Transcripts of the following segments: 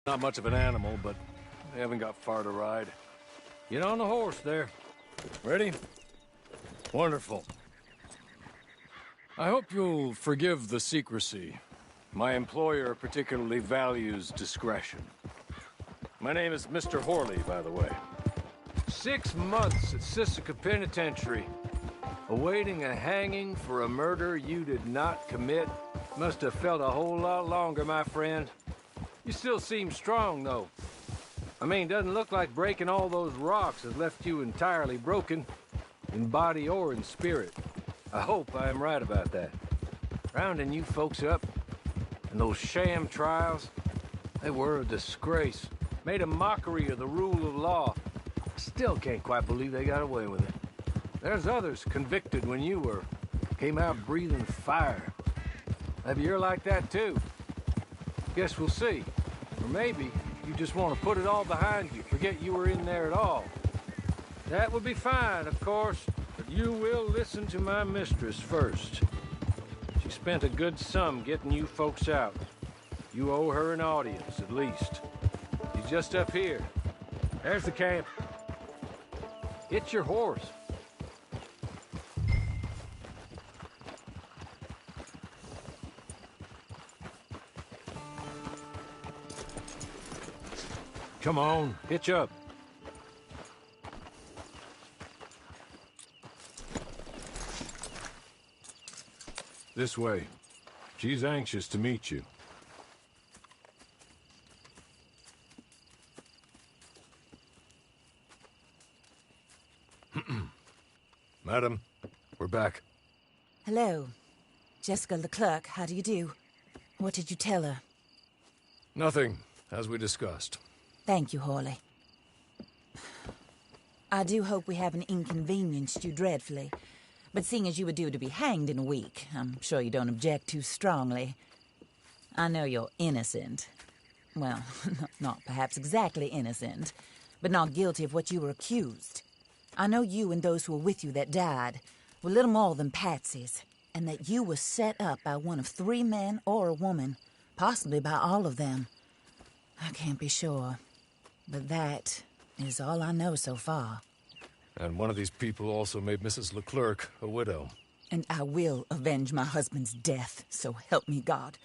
Not much of an animal, but they haven't got far to ride. Get on the horse there. Ready? Wonderful. I hope you'll forgive the secrecy. My employer particularly values discretion. My name is Mr. Horley, by the way. 6 months at Sisika Penitentiary, awaiting a hanging for a murder you did not commit. Must have felt a whole lot longer, my friend. You still seem strong, though. I mean, doesn't look like breaking all those rocks has left you entirely broken, in body or in spirit. I hope I am right about that. Rounding you folks up, and those sham trials, they were a disgrace. Made a mockery of the rule of law. Still can't quite believe they got away with it. There's others convicted when you were. Came out breathing fire. Maybe you're like that too. Guess we'll see. Or maybe you just want to put it all behind you, forget you were in there at all. That would be fine, of course, but you will listen to my mistress first. She spent a good sum getting you folks out. You owe her an audience, at least. She's just up here. There's the camp. Get your horse. Come on, hitch up. This way. She's anxious to meet you. Madam, we're back. Hello. Jessica Leclerc, how do you do? What did you tell her? Nothing, as we discussed. Thank you, Horley. I do hope we haven't inconvenienced you dreadfully. But seeing as you were due to be hanged in a week, I'm sure you don't object too strongly. I know you're innocent. Well, not perhaps exactly innocent, but not guilty of what you were accused. I know you and those who were with you that died were little more than patsies, and that you were set up by one of 3 men or a woman, possibly by all of them. I can't be sure, but that is all I know so far. And one of these people also made Mrs. Leclerc a widow. And I will avenge my husband's death, so help me God.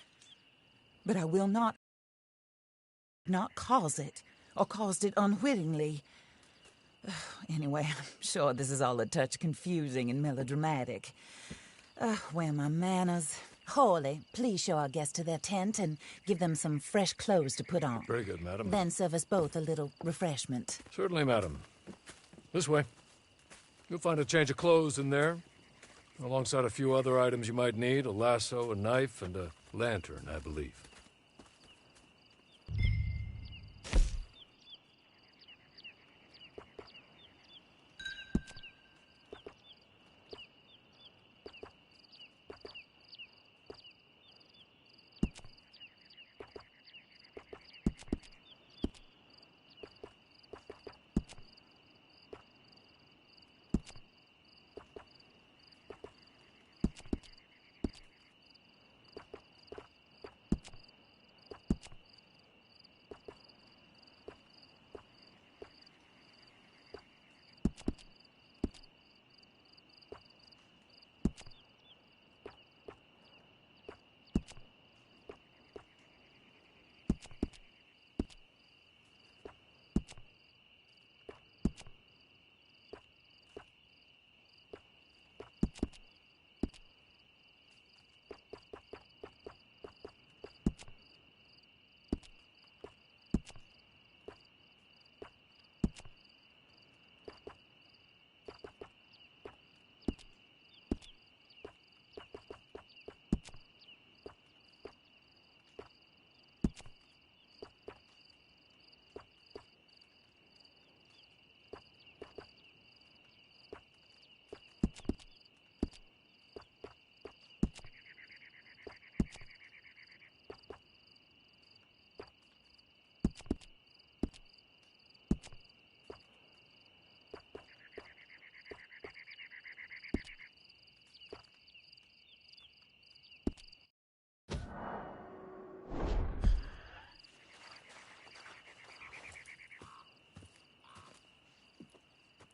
But I will not cause it, or caused it unwittingly. Anyway, I'm sure this is all a touch confusing and melodramatic. Where are my manners? Horley, please show our guests to their tent and give them some fresh clothes to put on. Very good, madam. Then serve us both a little refreshment. Certainly, madam. This way. You'll find a change of clothes in there, alongside a few other items you might need, a lasso, a knife, and a lantern, I believe.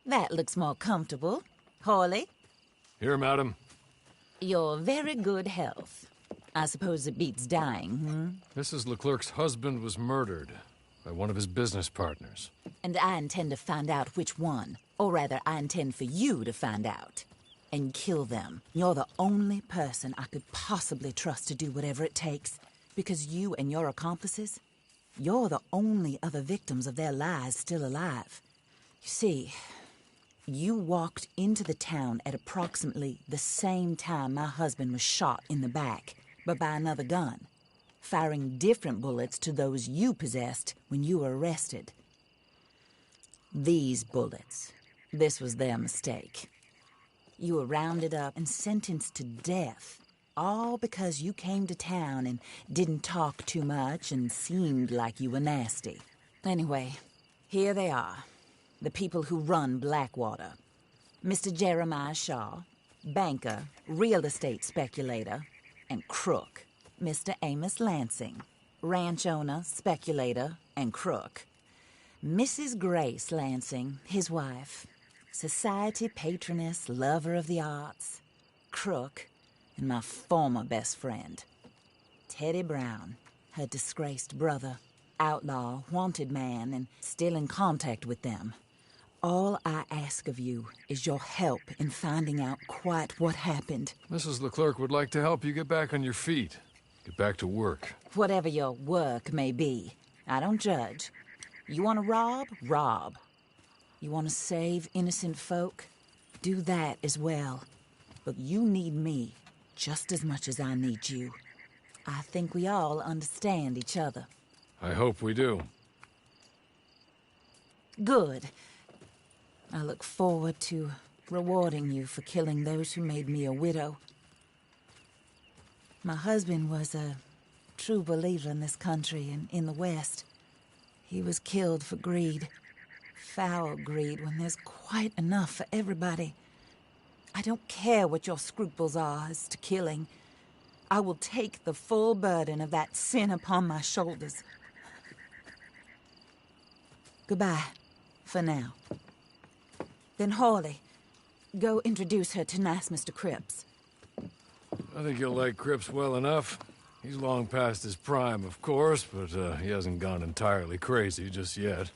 That looks more comfortable. Hawley, Here, madam. your very good health. I suppose it beats dying, Mrs. Leclerc's husband was murdered by one of his business partners. And I intend to find out which one. Or rather, I intend for you to find out. And kill them. You're the only person I could possibly trust to do whatever it takes. Because you and your accomplices, you're the only other victims of their lies still alive. You see, you walked into the town at approximately the same time my husband was shot in the back, but by another gun, firing different bullets to those you possessed when you were arrested. These bullets, this was their mistake. You were rounded up and sentenced to death, all because you came to town and didn't talk too much and seemed like you were nasty. Anyway, here they are, the people who run Blackwater. Mr. Jeremiah Shaw, banker, real estate speculator, and crook. Mr. Amos Lansing, ranch owner, speculator, and crook. Mrs. Grace Lansing, his wife, society patroness, lover of the arts, crook, and my former best friend. Teddy Brown, her disgraced brother, outlaw, wanted man, and still in contact with them. All I ask of you is your help in finding out quite what happened. Mrs. Leclerc would like to help you get back on your feet. Get back to work. Whatever your work may be, I don't judge. You want to rob? Rob. You want to save innocent folk? Do that as well. But you need me just as much as I need you. I think we all understand each other. I hope we do. Good. I look forward to rewarding you for killing those who made me a widow. My husband was a true believer in this country and in the West. He was killed for greed. Foul greed when there's quite enough for everybody. I don't care what your scruples are as to killing. I will take the full burden of that sin upon my shoulders. Goodbye, for now. Then Hawley, go introduce her to nice Mr. Cripps. I think you'll like Cripps well enough. He's long past his prime, of course, but he hasn't gone entirely crazy just yet.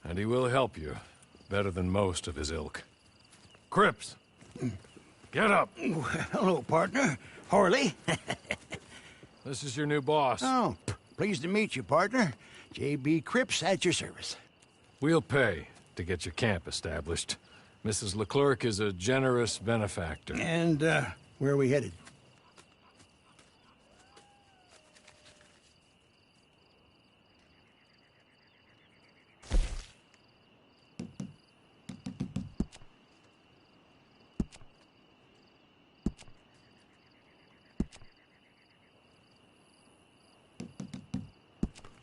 And he will help you, better than most of his ilk. Cripps! Get up! Hello, partner. Hawley. This is your new boss. Oh, pleased to meet you, partner. J.B. Cripps at your service. We'll pay to get your camp established. Mrs. Leclerc is a generous benefactor. And, where are we headed?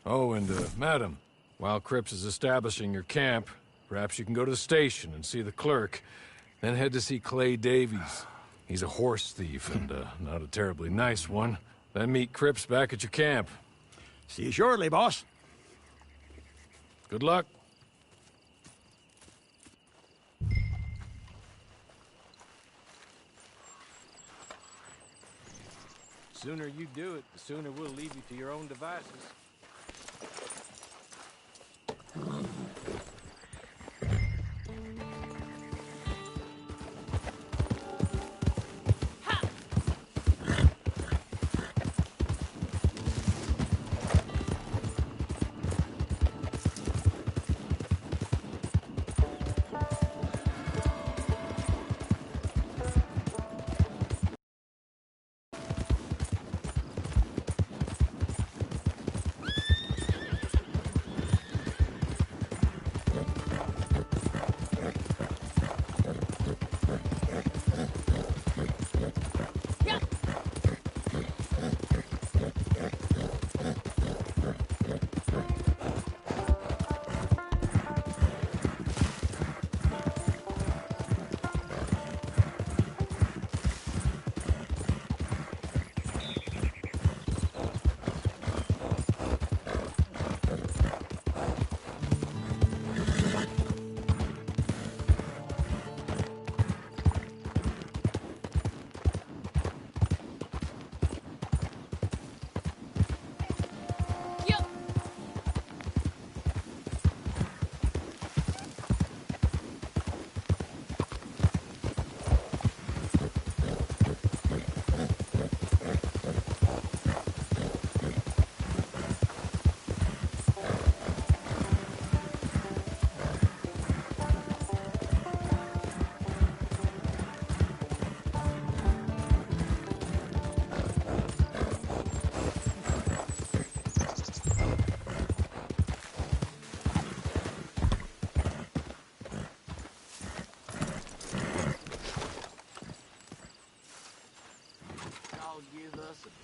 Oh, and, madam, while Cripps is establishing your camp, perhaps you can go to the station and see the clerk, then head to see Clay Davies. He's a horse thief, and, not a terribly nice one. Then meet Cripps back at your camp. See you shortly, boss. Good luck. The sooner you do it, the sooner we'll leave you to your own devices.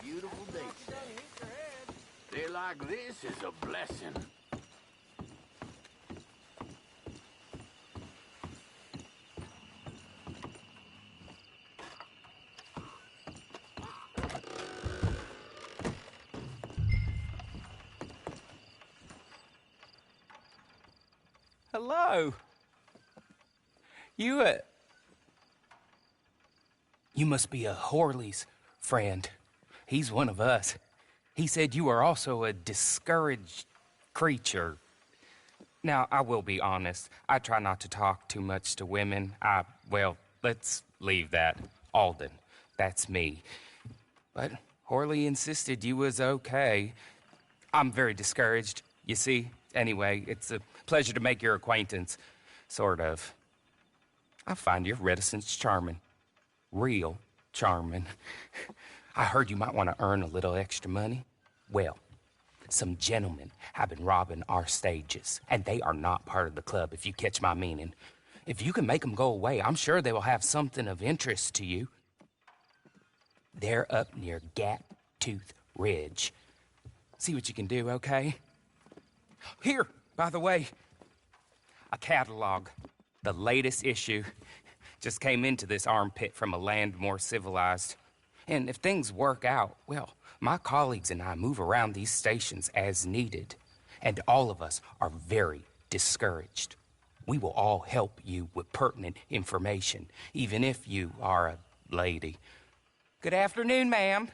beautiful day today. Day like this is a blessing. Hello. You must be a Horley's friend. He's one of us. He said you are also a discouraged creature. Now, I will be honest. I try not to talk too much to women. Well, let's leave that. Alden, that's me. But Horley insisted you was okay. I'm very discouraged, you see. Anyway, it's a pleasure to make your acquaintance. Sort of. I find your reticence charming. Real charming. I heard you might want to earn a little extra money. Well, some gentlemen have been robbing our stages, and they are not part of the club, if you catch my meaning. If you can make them go away, I'm sure they will have something of interest to you. They're up near Gap Tooth Ridge. See what you can do, okay? Here, by the way, a catalog. The latest issue just came into this armpit from a land more civilized. And if things work out, well, my colleagues and I move around these stations as needed. And all of us are very discouraged. We will all help you with pertinent information, even if you are a lady. Good afternoon, ma'am.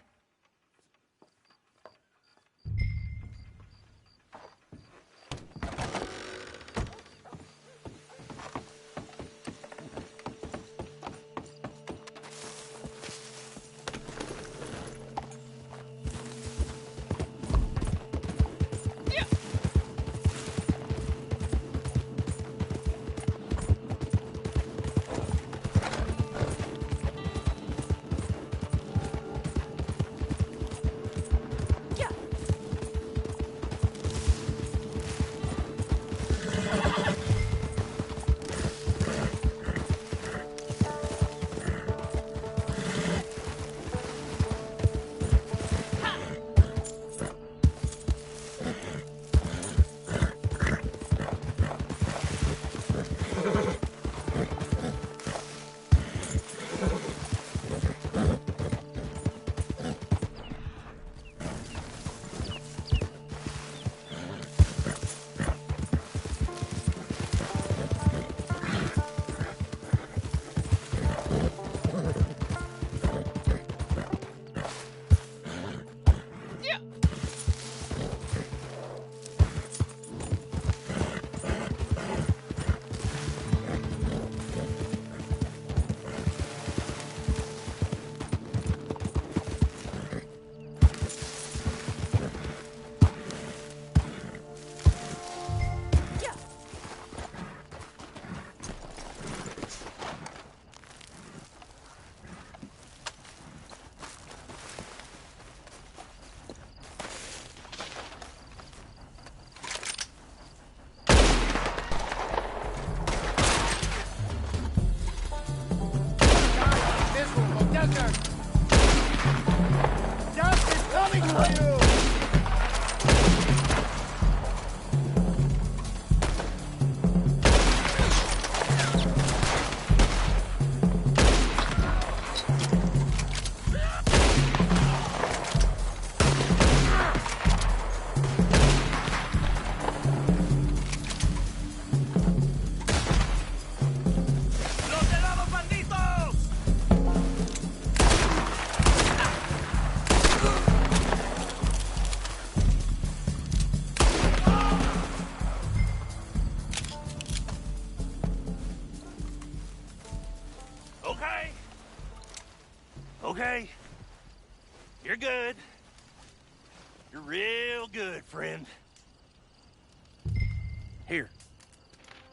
Okay. You're good. You're real good, friend. Here.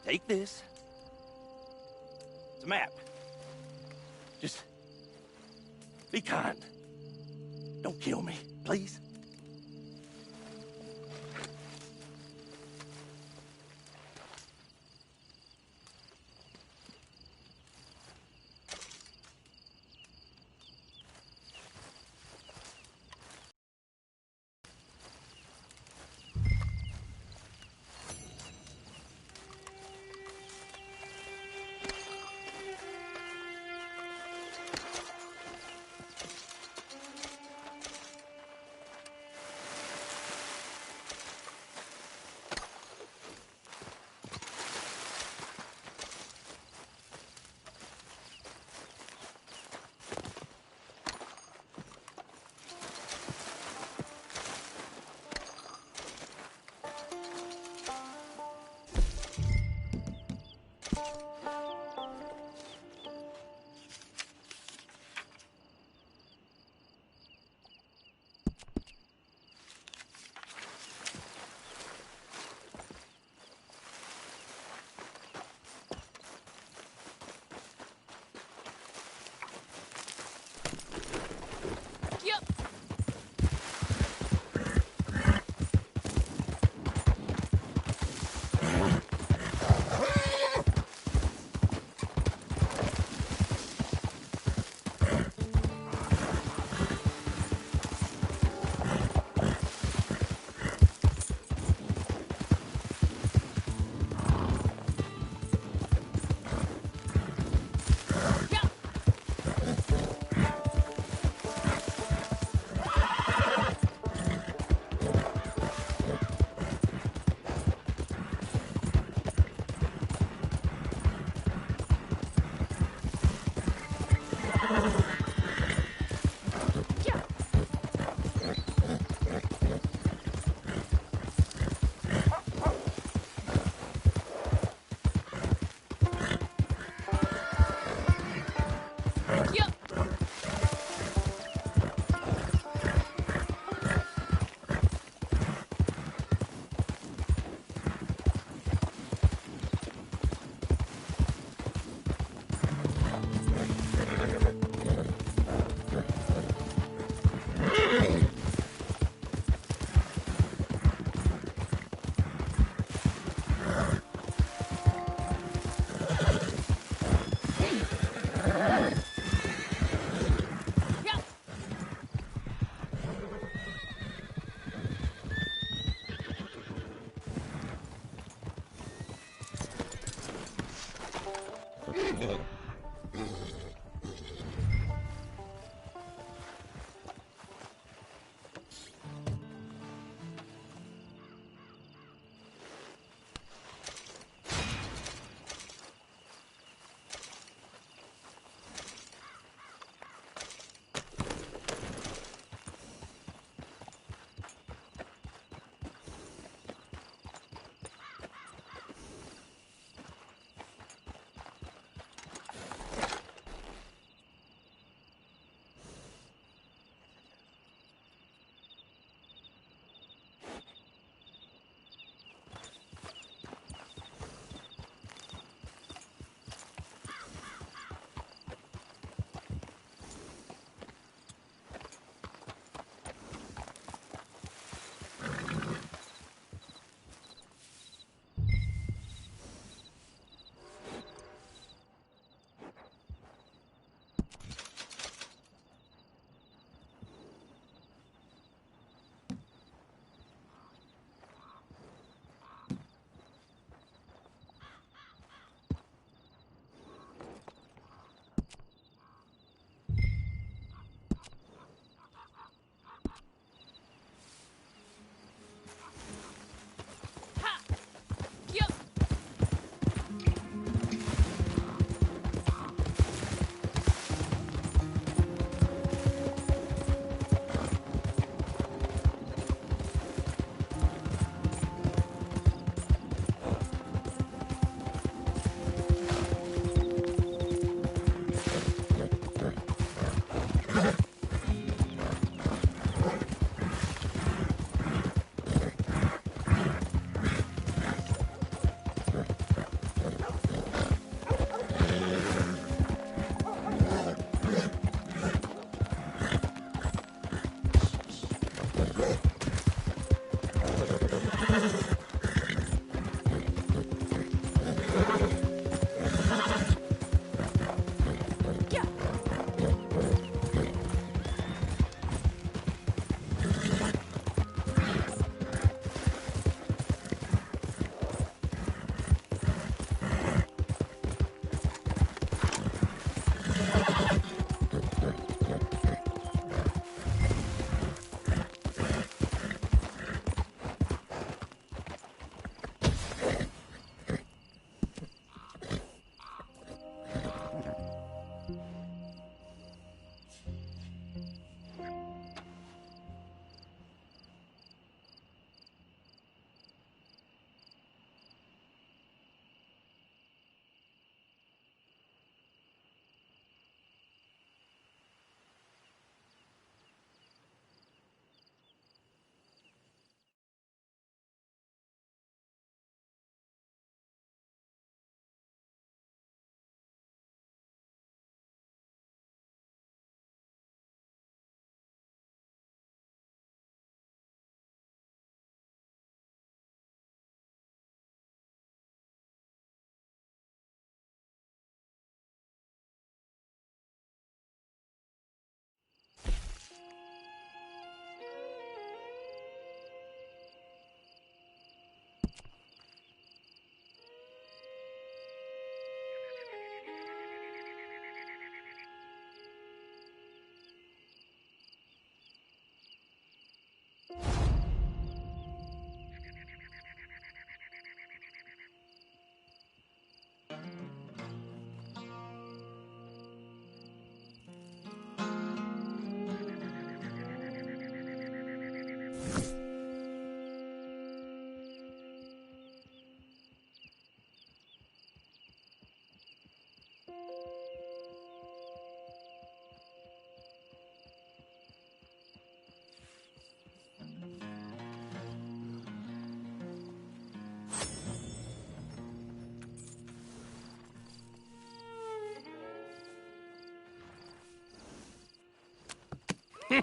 Take this. It's a map. Just be kind. Don't kill me, please.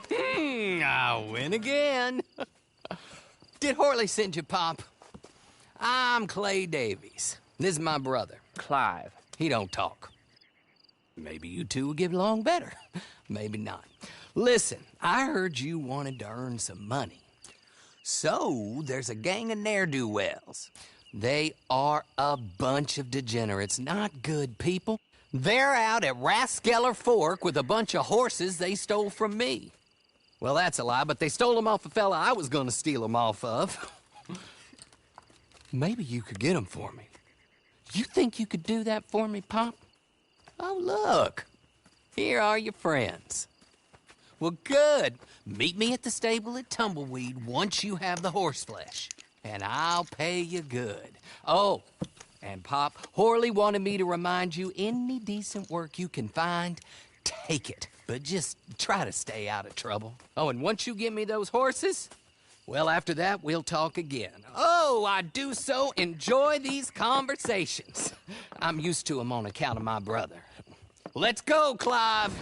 I win again. Did Horley send you, Pop? I'm Clay Davies. This is my brother, Clive. He don't talk. Maybe you two will get along better. Maybe not. Listen, I heard you wanted to earn some money. So, there's a gang of ne'er-do-wells. They are a bunch of degenerates, not good people. They're out at Raskeller Fork with a bunch of horses they stole from me. Well, that's a lie, but they stole them off a fella I was gonna steal them off of. Maybe you could get them for me. You think you could do that for me, Pop? Oh, look. Here are your friends. Well, good. Meet me at the stable at Tumbleweed once you have the horse flesh, and I'll pay you good. Oh, and Pop, Horley wanted me to remind you, any decent work you can find, take it. But just try to stay out of trouble. Oh, and once you give me those horses, well, after that, we'll talk again. Oh, I do so enjoy these conversations. I'm used to them on account of my brother. Let's go, Clive.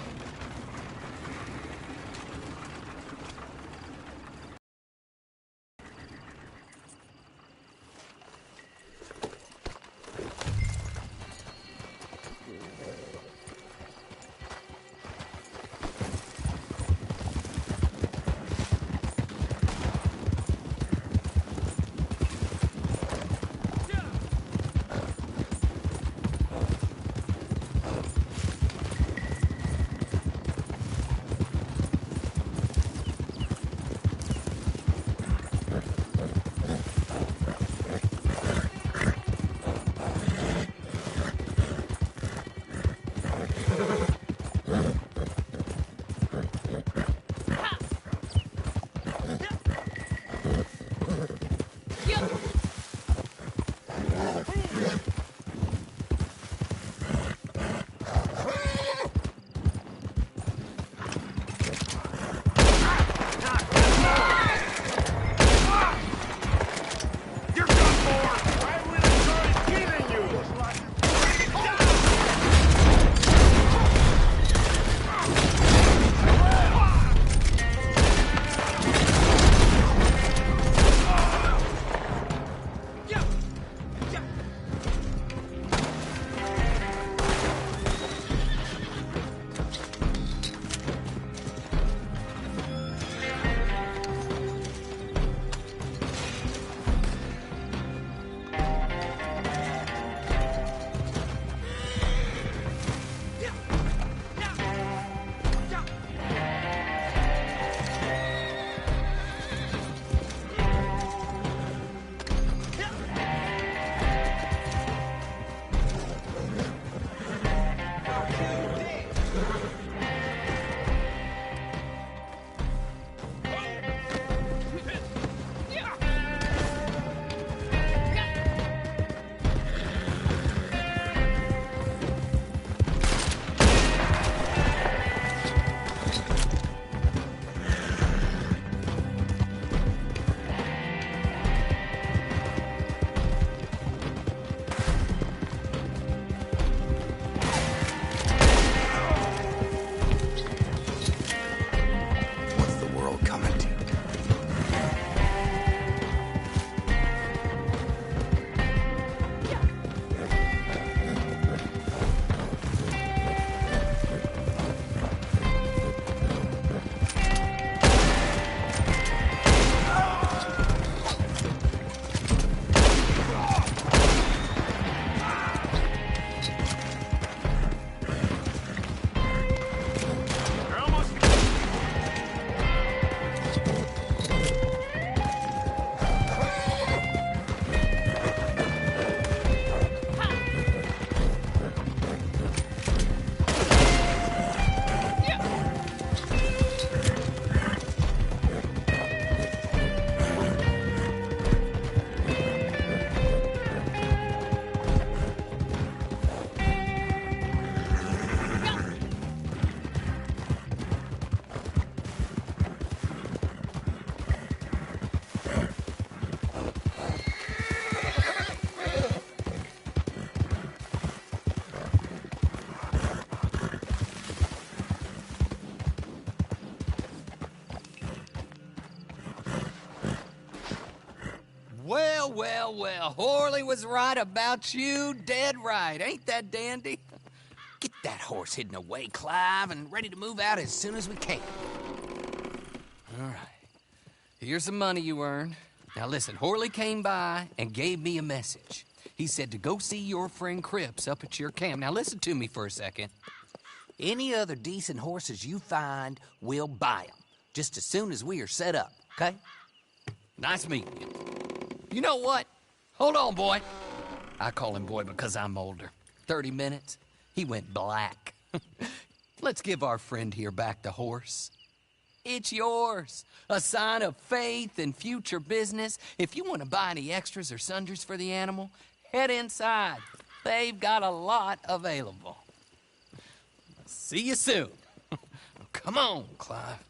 Well, well, well. Horley was right about you, dead right. Ain't that dandy? Get that horse hidden away, Clive, and ready to move out as soon as we can. All right. Here's the money you earned. Now listen, Horley came by and gave me a message. He said to go see your friend Cripps up at your camp. Now listen to me for a second. Any other decent horses you find, we'll buy them. Just as soon as we are set up, okay? Nice meeting you. You know what? Hold on, boy. I call him boy because I'm older. 30 minutes, he went black. Let's give our friend here back the horse. It's yours. A sign of faith and future business. If you want to buy any extras or sundries for the animal, head inside. They've got a lot available. See you soon. Come on, Clive.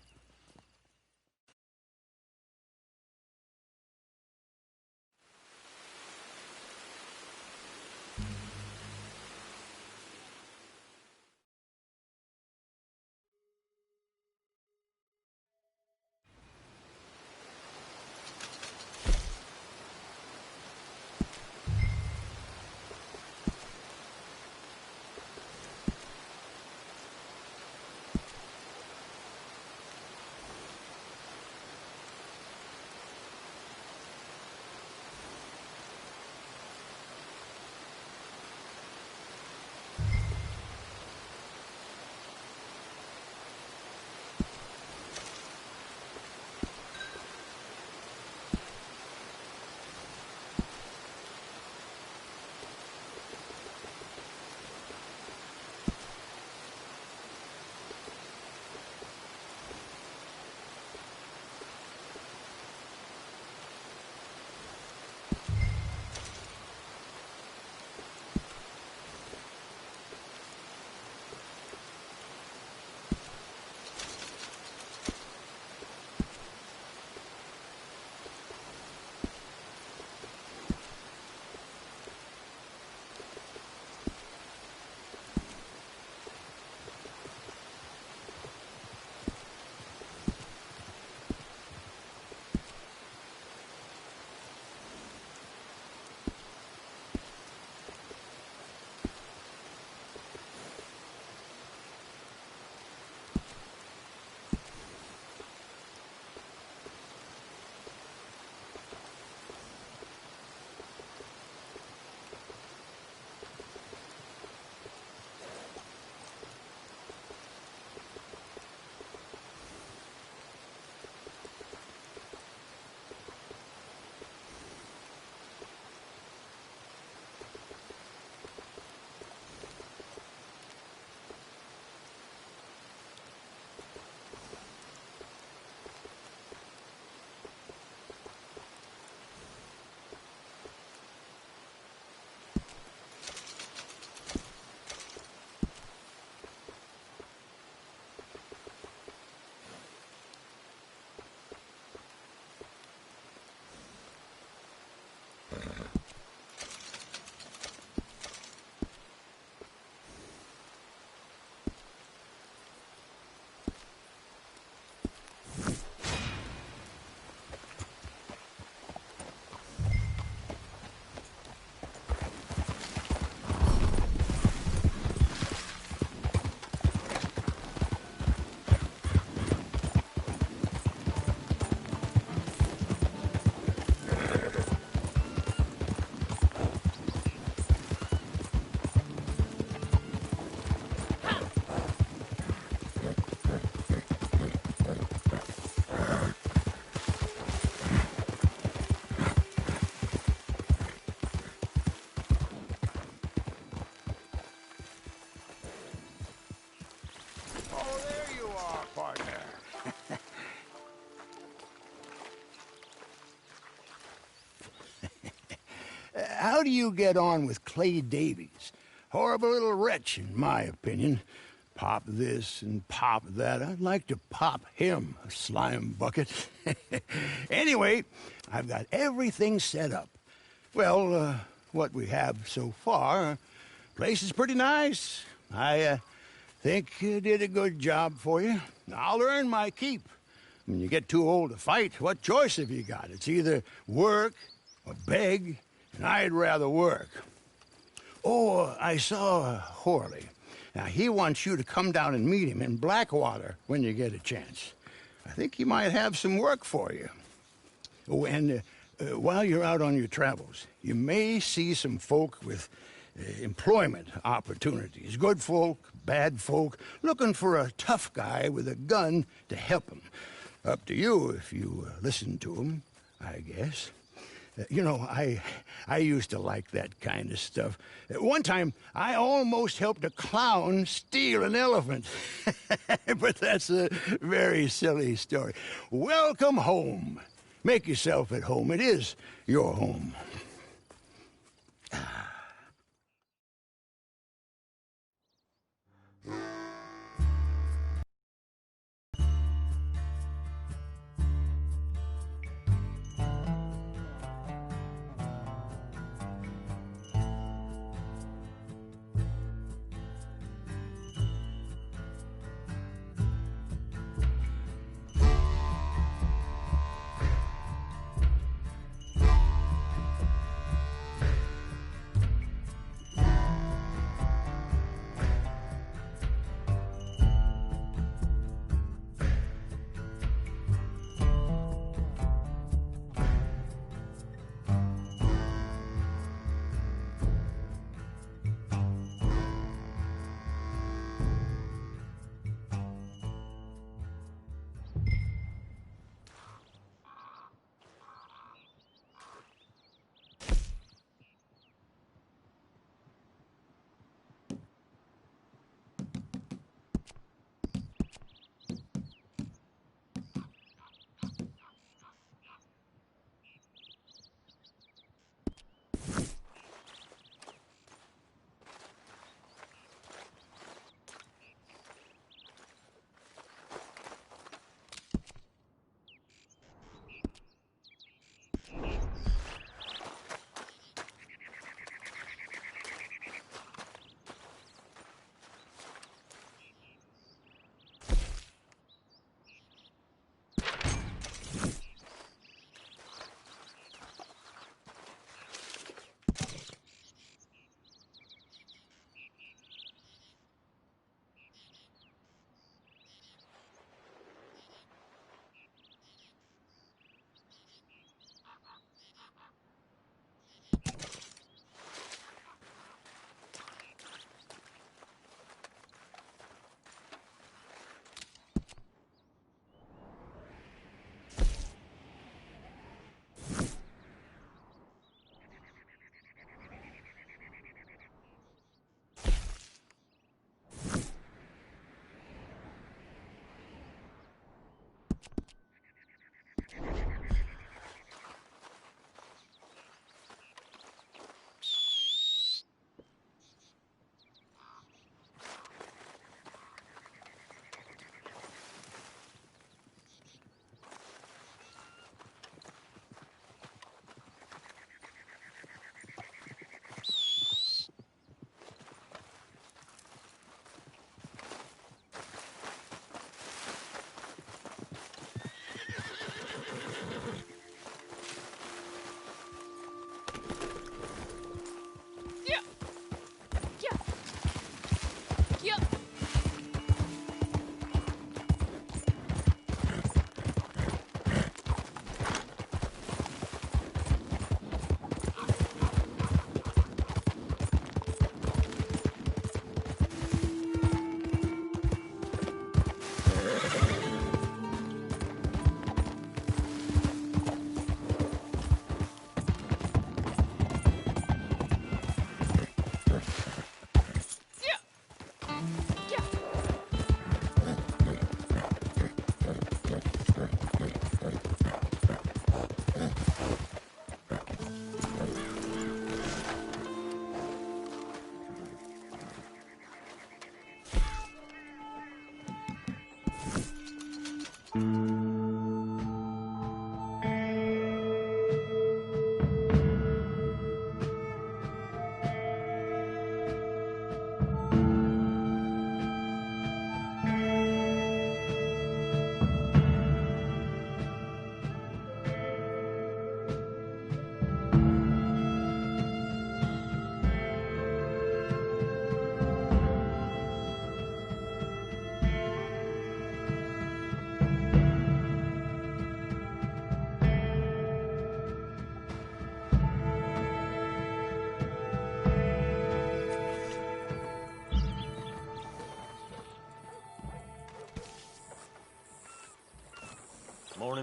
How do you get on with Clay Davies? Horrible little wretch, in my opinion. Pop this and pop that. I'd like to pop him, a slime bucket. Anyway, I've got everything set up. Well, what we have so far, place is pretty nice. I think you did a good job for you. I'll earn my keep. When you get too old to fight, what choice have you got? It's either work beg, and I'd rather work. Oh, I saw Horley. Now, he wants you to come down and meet him in Blackwater when you get a chance. I think he might have some work for you. Oh, and while you're out on your travels, you may see some folk with employment opportunities. Good folk, bad folk, looking for a tough guy with a gun to help them. Up to you if you listen to them, I guess. You know, I used to like that kind of stuff. One time, I almost helped a clown steal an elephant. But that's a very silly story. Welcome home. Make yourself at home. It is your home.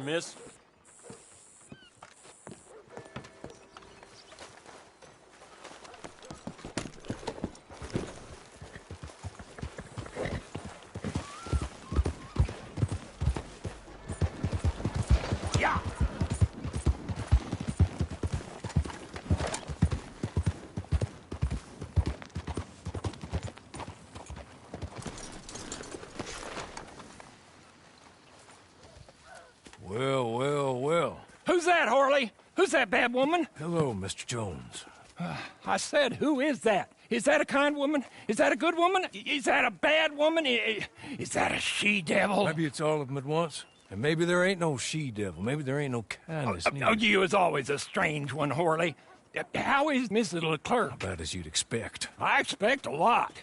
miss. Yeah. Well, well, well. Who's that, Harley? Who's that bad woman? Hello, Mr. Jones. I said, who is that? Is that a kind woman? Is that a good woman? Is that a bad woman? Is that a she-devil? Maybe it's all of them at once. And maybe there ain't no she-devil. Maybe there ain't no kindness neither. You is always a strange one, Harley. How is Mrs. Leclerc? About as you'd expect. I expect a lot.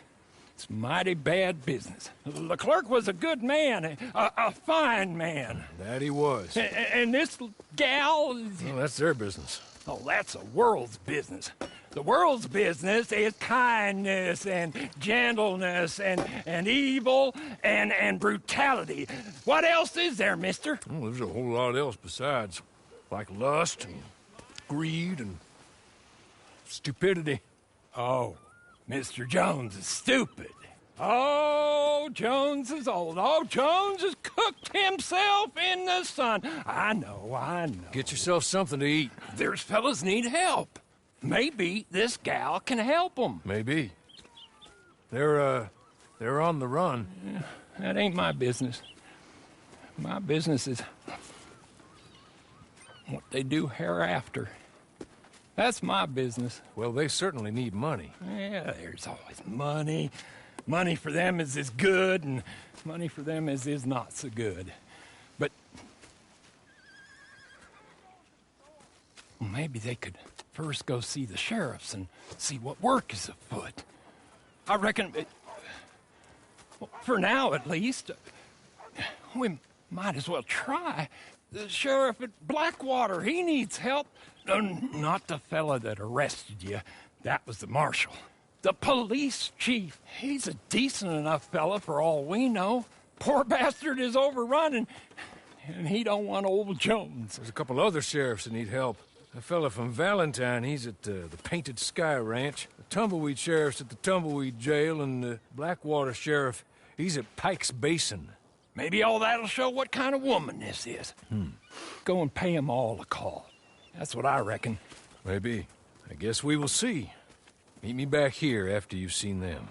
It's mighty bad business. Leclerc was a good man, a fine man. That he was. And this gal... Well, that's their business. Oh, that's the world's business. The world's business is kindness and gentleness and evil and brutality. What else is there, mister? Well, there's a whole lot else besides. Like lust and greed and stupidity. Oh, Mr. Jones is stupid. Oh, Jones is old. Oh, Jones has cooked himself in the sun. I know. Get yourself something to eat. There's fellas need help. Maybe this gal can help them. Maybe. They're on the run. That ain't my business. My business is what they do hereafter. That's my business. Well, they certainly need money. Yeah, there's always money. Money for them is good, and money for them is not so good. But well, maybe they could first go see the sheriffs and see what work is afoot. I reckon, well, for now at least, we might as well try. The sheriff at Blackwater, he needs help. No, not the fella that arrested you. That was the marshal. The police chief. He's a decent enough fella for all we know. Poor bastard is overrun, and he don't want old Jones. There's a couple other sheriffs that need help. A fella from Valentine, he's at the Painted Sky Ranch. The Tumbleweed sheriff's at the Tumbleweed Jail, and the Blackwater sheriff, he's at Pike's Basin. Maybe all that'll show what kind of woman this is. Go and pay 'em all a call. That's what I reckon. Maybe. I guess we will see. Meet me back here after you've seen them.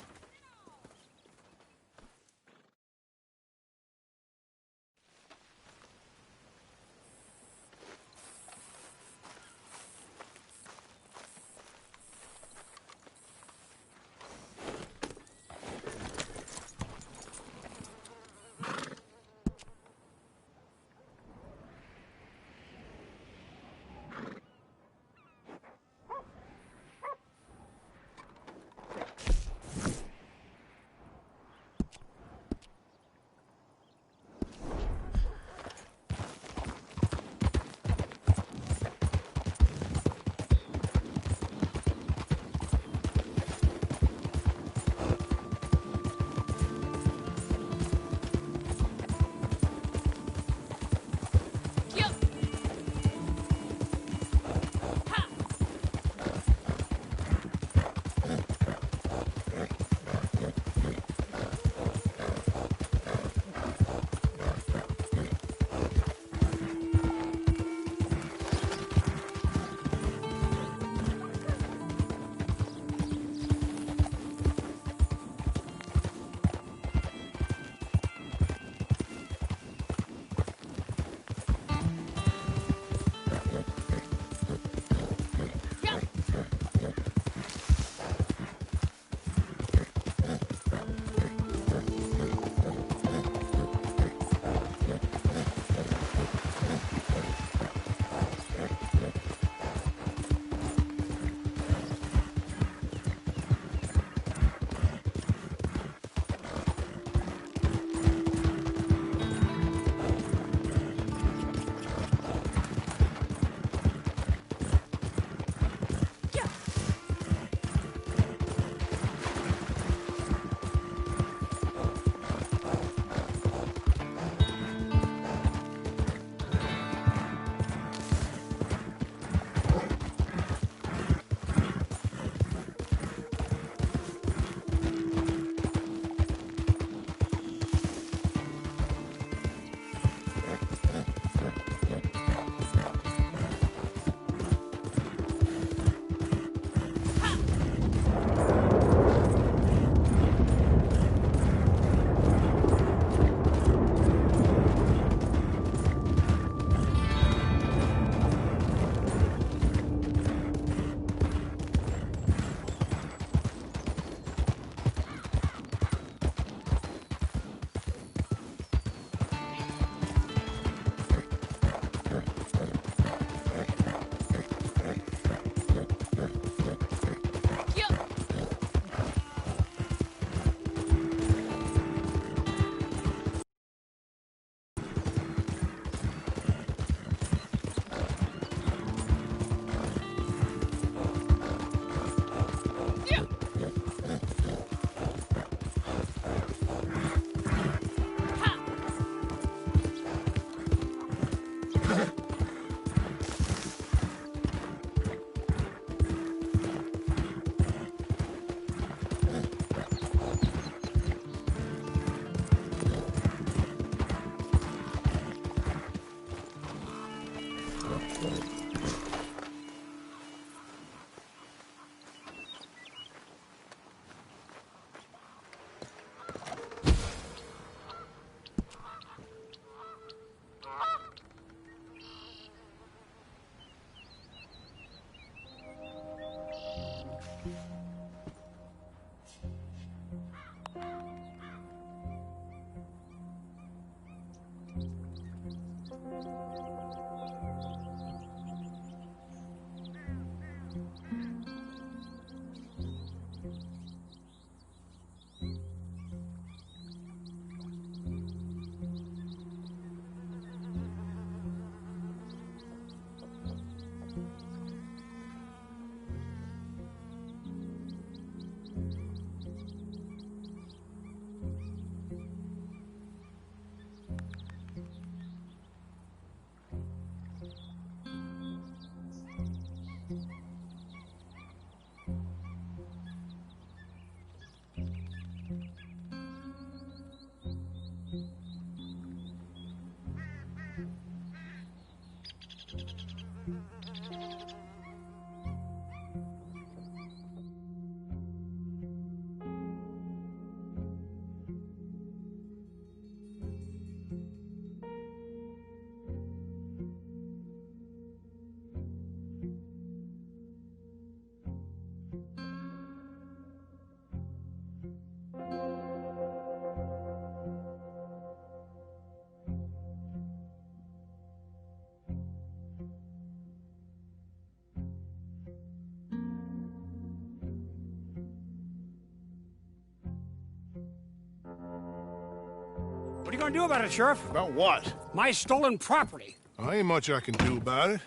What are you gonna do about it, Sheriff? About what? My stolen property. Ain't much I can do about it.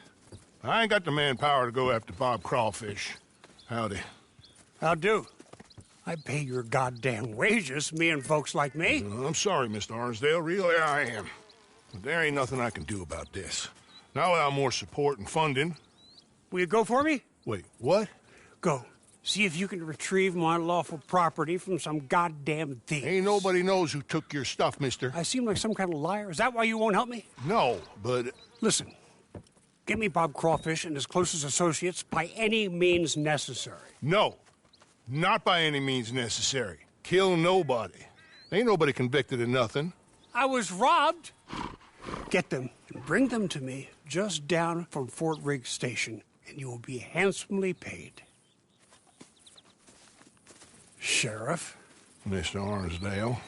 I ain't got the manpower to go after Bob Crawfish. Howdy. How do? I pay your goddamn wages, me and folks like me. I'm sorry, Mr. Arnsdale. Really, I am. But there ain't nothing I can do about this. Not without more support and funding. Will you go for me? Wait, what? Go. See if you can retrieve my lawful property from some goddamn thief. Ain't nobody knows who took your stuff, mister. I seem like some kind of liar. Is that why you won't help me? No, but... Listen, get me Bob Crawfish and his closest associates by any means necessary. No. Not by any means necessary. Kill nobody. Ain't nobody convicted of nothing. I was robbed. Get them and bring them to me just down from Fort Riggs Station, and you will be handsomely paid. Sheriff? Mr. Arnsdale.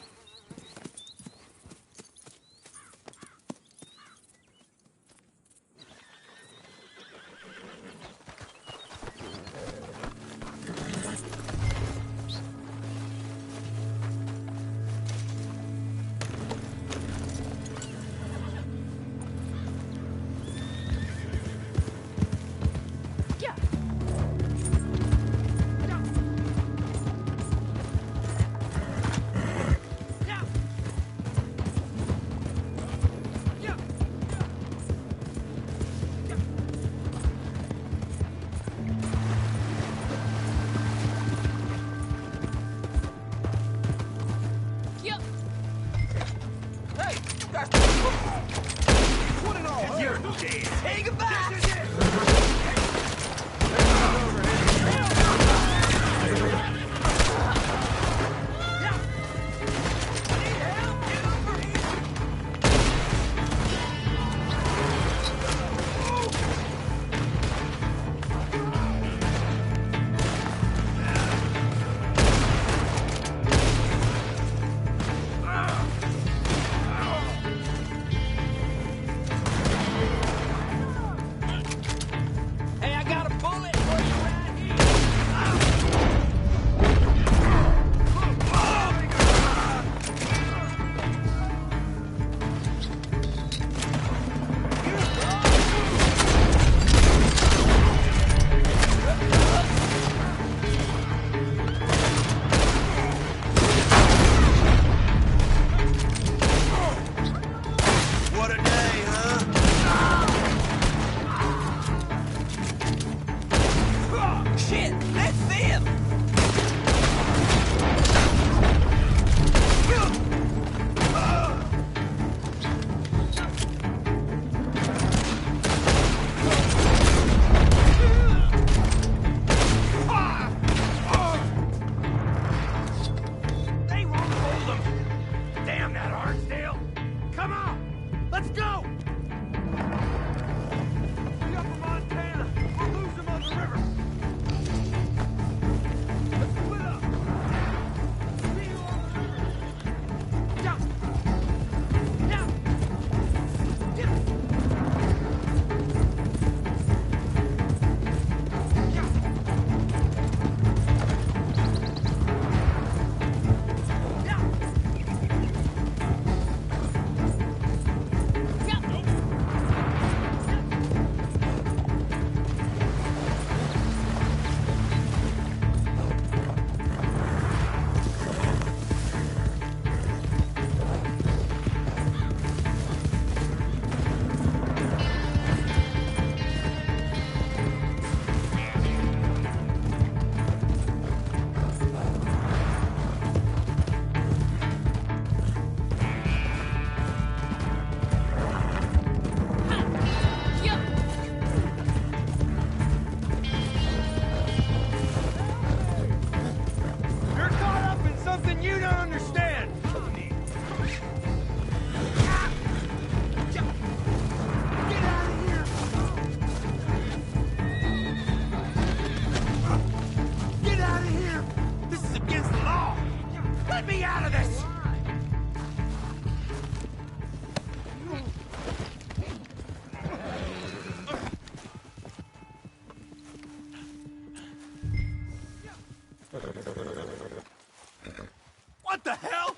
What the hell?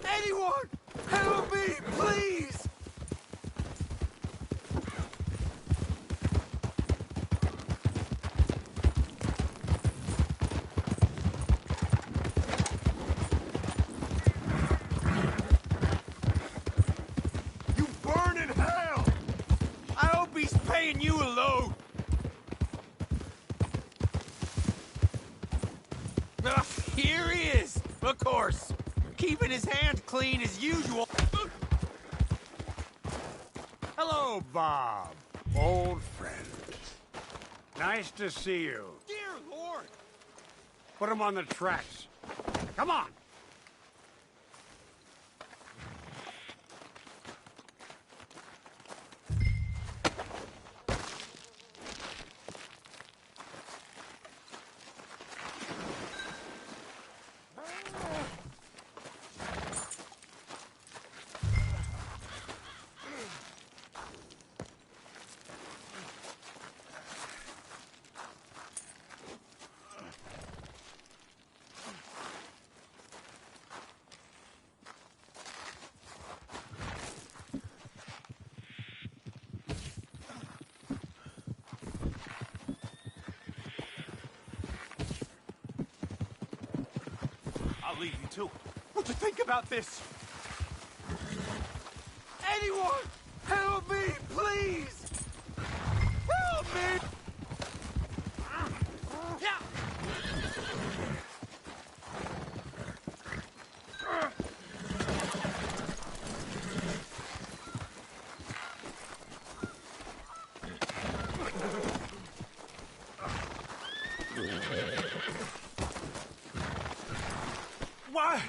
Anyone, help me, please! You burn in hell! I hope he's paying you a load. Here he is, of course. Keeping his hands clean as usual. Hello, Bob. Old friend. Nice to see you. Dear Lord! Put him on the tracks. Come on. I'll leave you to it. What do you think about this? Anyone, help me, please! Help me! Yeah. Why?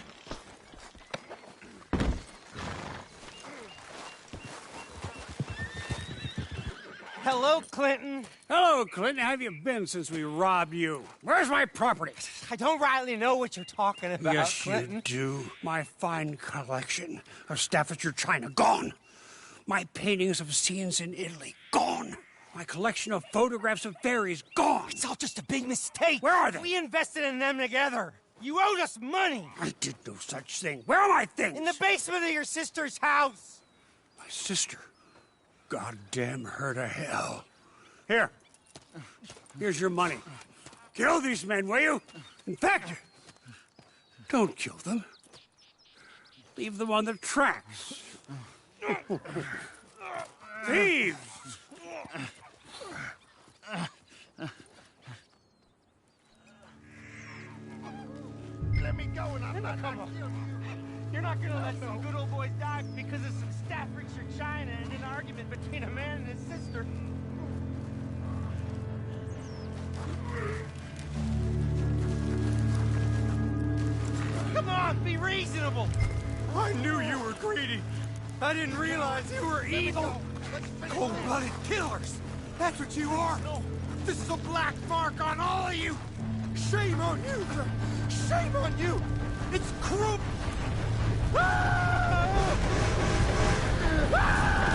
Hello, Clinton. Hello, Clinton. How have you been since we robbed you? Where's my property? I don't rightly know what you're talking about, Yes, Clinton. you do. My fine collection of Staffordshire china, gone. My paintings of scenes in Italy, gone. My collection of photographs of fairies, gone. It's all just a big mistake. Where are they? We invested in them together. You owed us money. I did no such thing. Where are my things? In the basement of your sister's house. My sister. Goddamn her to hell. Here. Here's your money. Kill these men, will you? In fact, don't kill them. Leave them on the tracks. Thieves! Let me go and I'm not gonna kill you. You're not gonna let some good old boys die because of some Staffordshire china and an argument between a man and his sister. Come on, be reasonable. I knew you were greedy. I didn't realize you were evil. Cold-blooded killers. That's what you are. This is a black mark on all of you. Shame on you. Shame on you. It's cruel. Ah! Ah!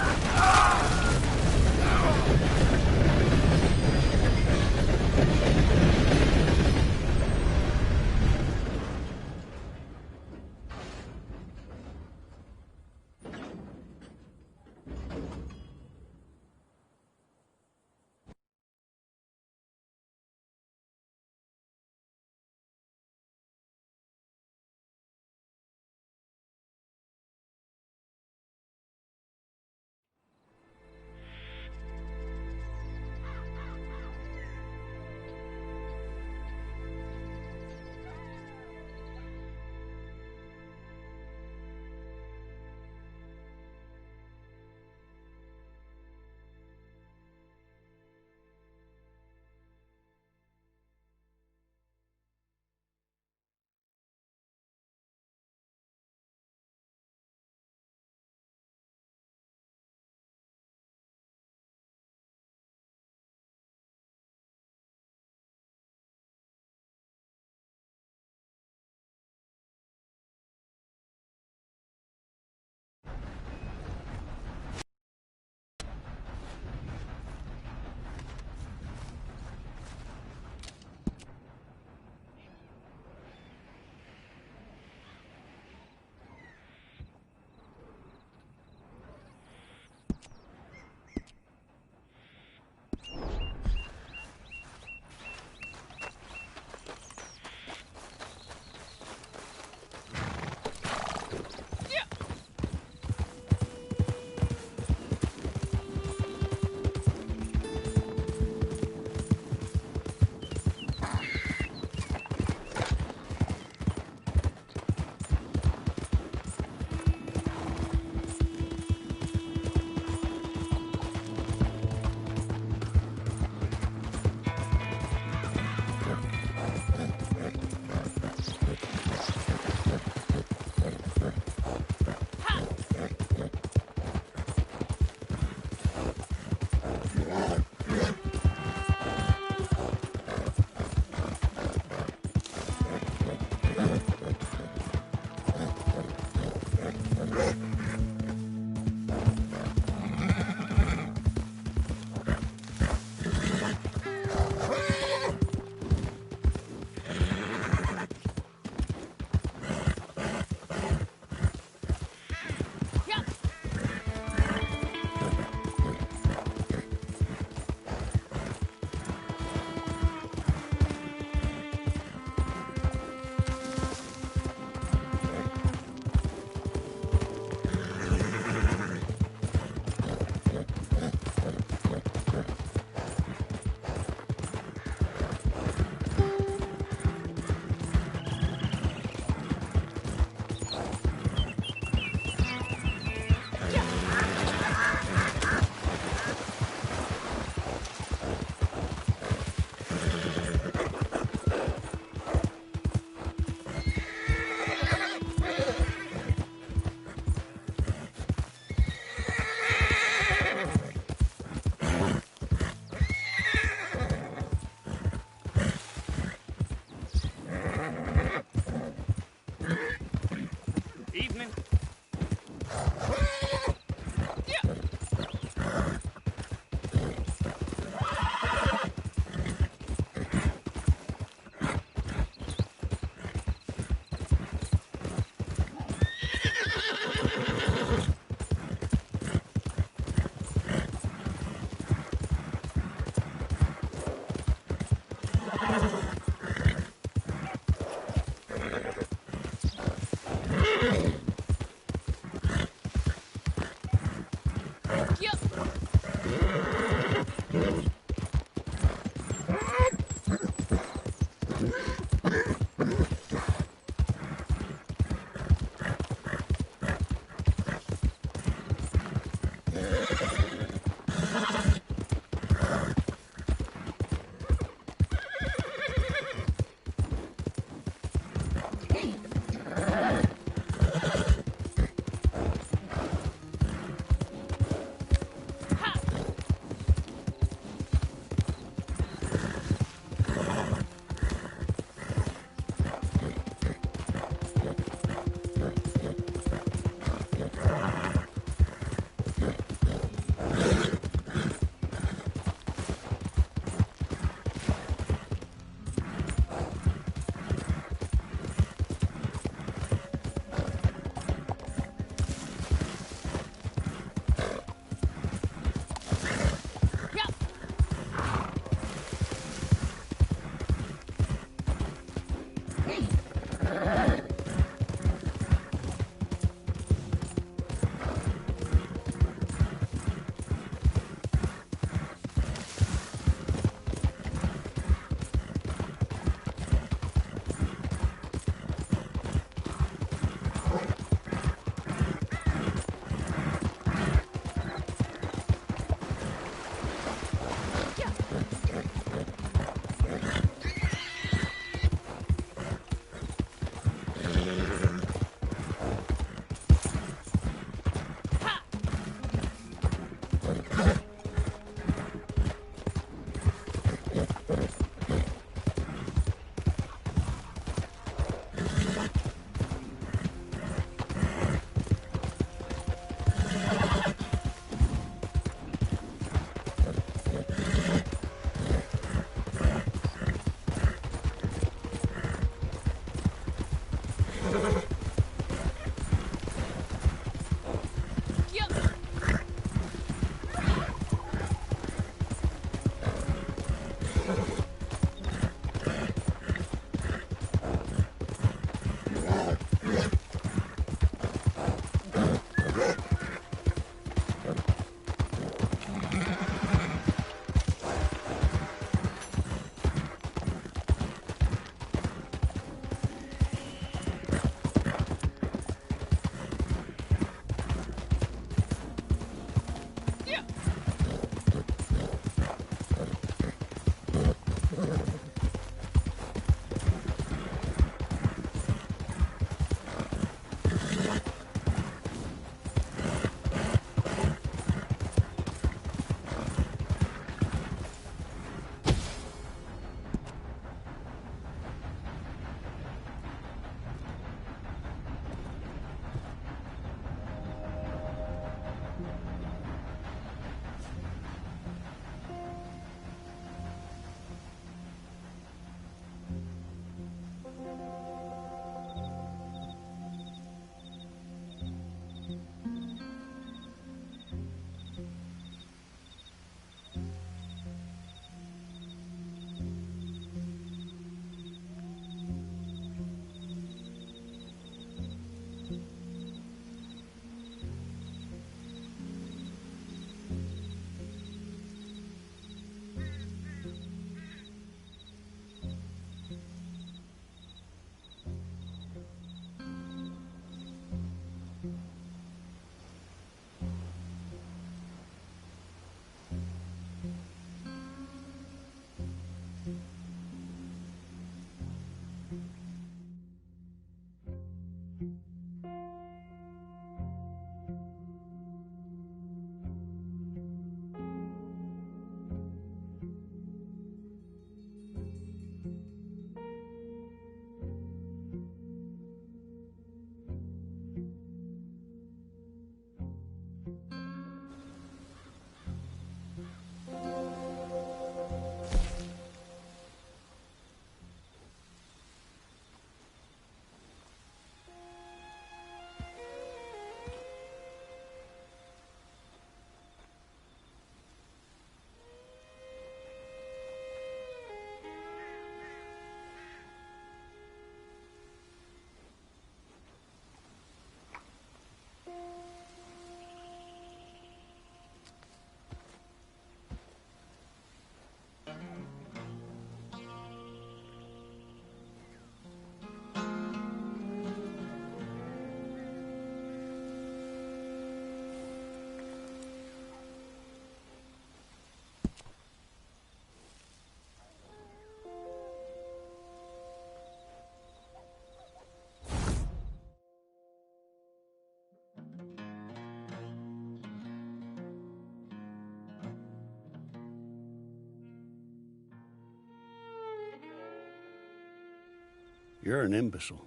You're an imbecile.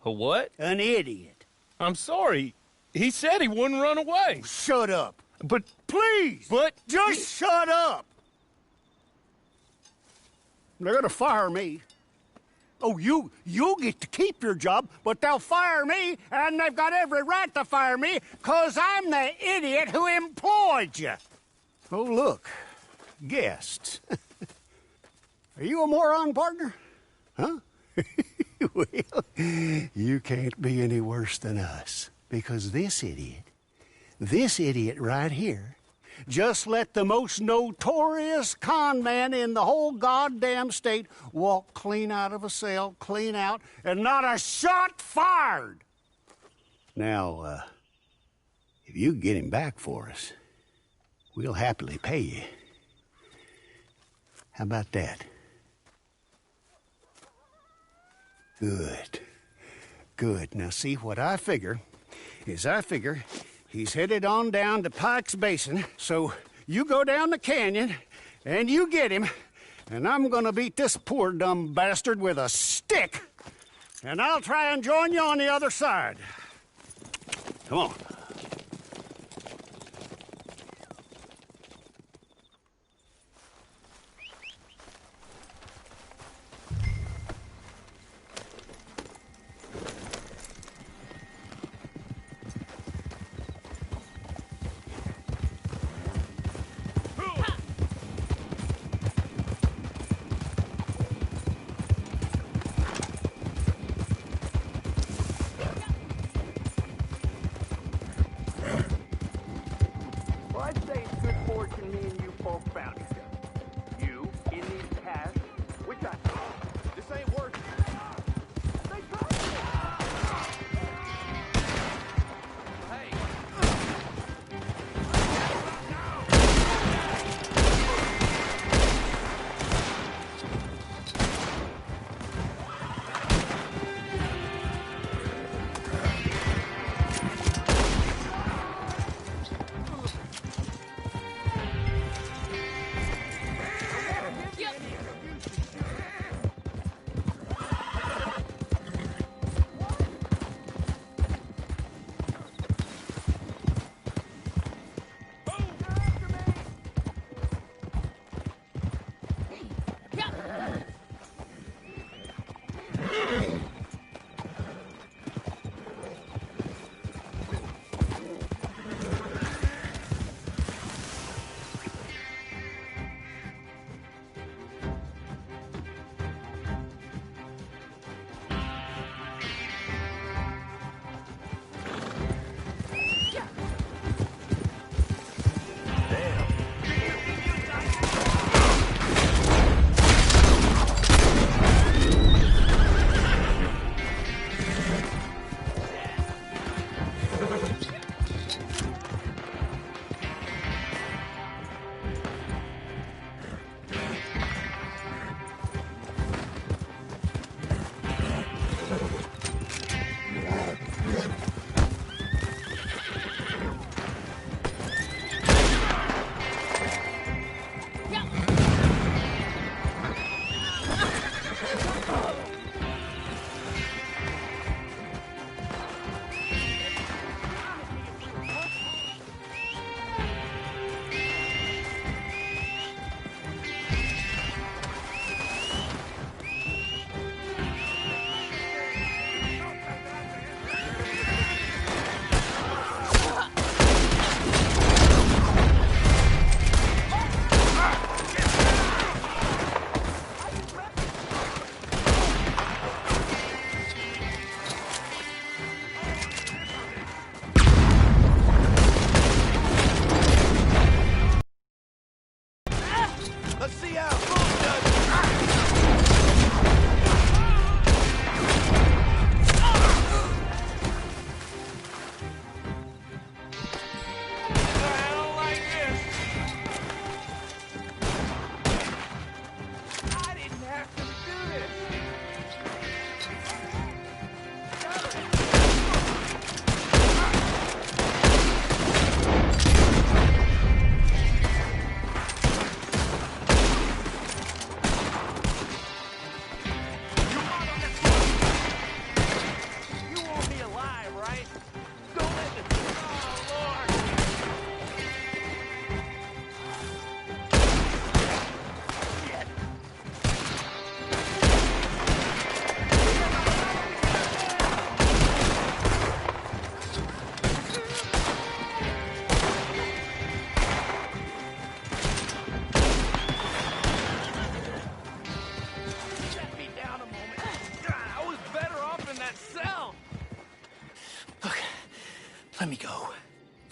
A what? An idiot. I'm sorry. He said he wouldn't run away. Shut up. But... Please! But... Just shut up! They're gonna fire me. Oh, you get to keep your job, but they'll fire me, and they've got every right to fire me, 'cause I'm the idiot who employed you. Oh, look. Guests. Are you a moron, partner? Huh? Well, you can't be any worse than us, because this idiot right here, just let the most notorious con man in the whole goddamn state walk clean out of a cell, clean out, and not a shot fired. Now, if you get him back for us, we'll happily pay you. How about that? Good. Good. Now, see, what I figure is he's headed on down to Pike's Basin, so you go down the canyon and you get him, and I'm gonna beat this poor dumb bastard with a stick, and I'll try and join you on the other side. Come on.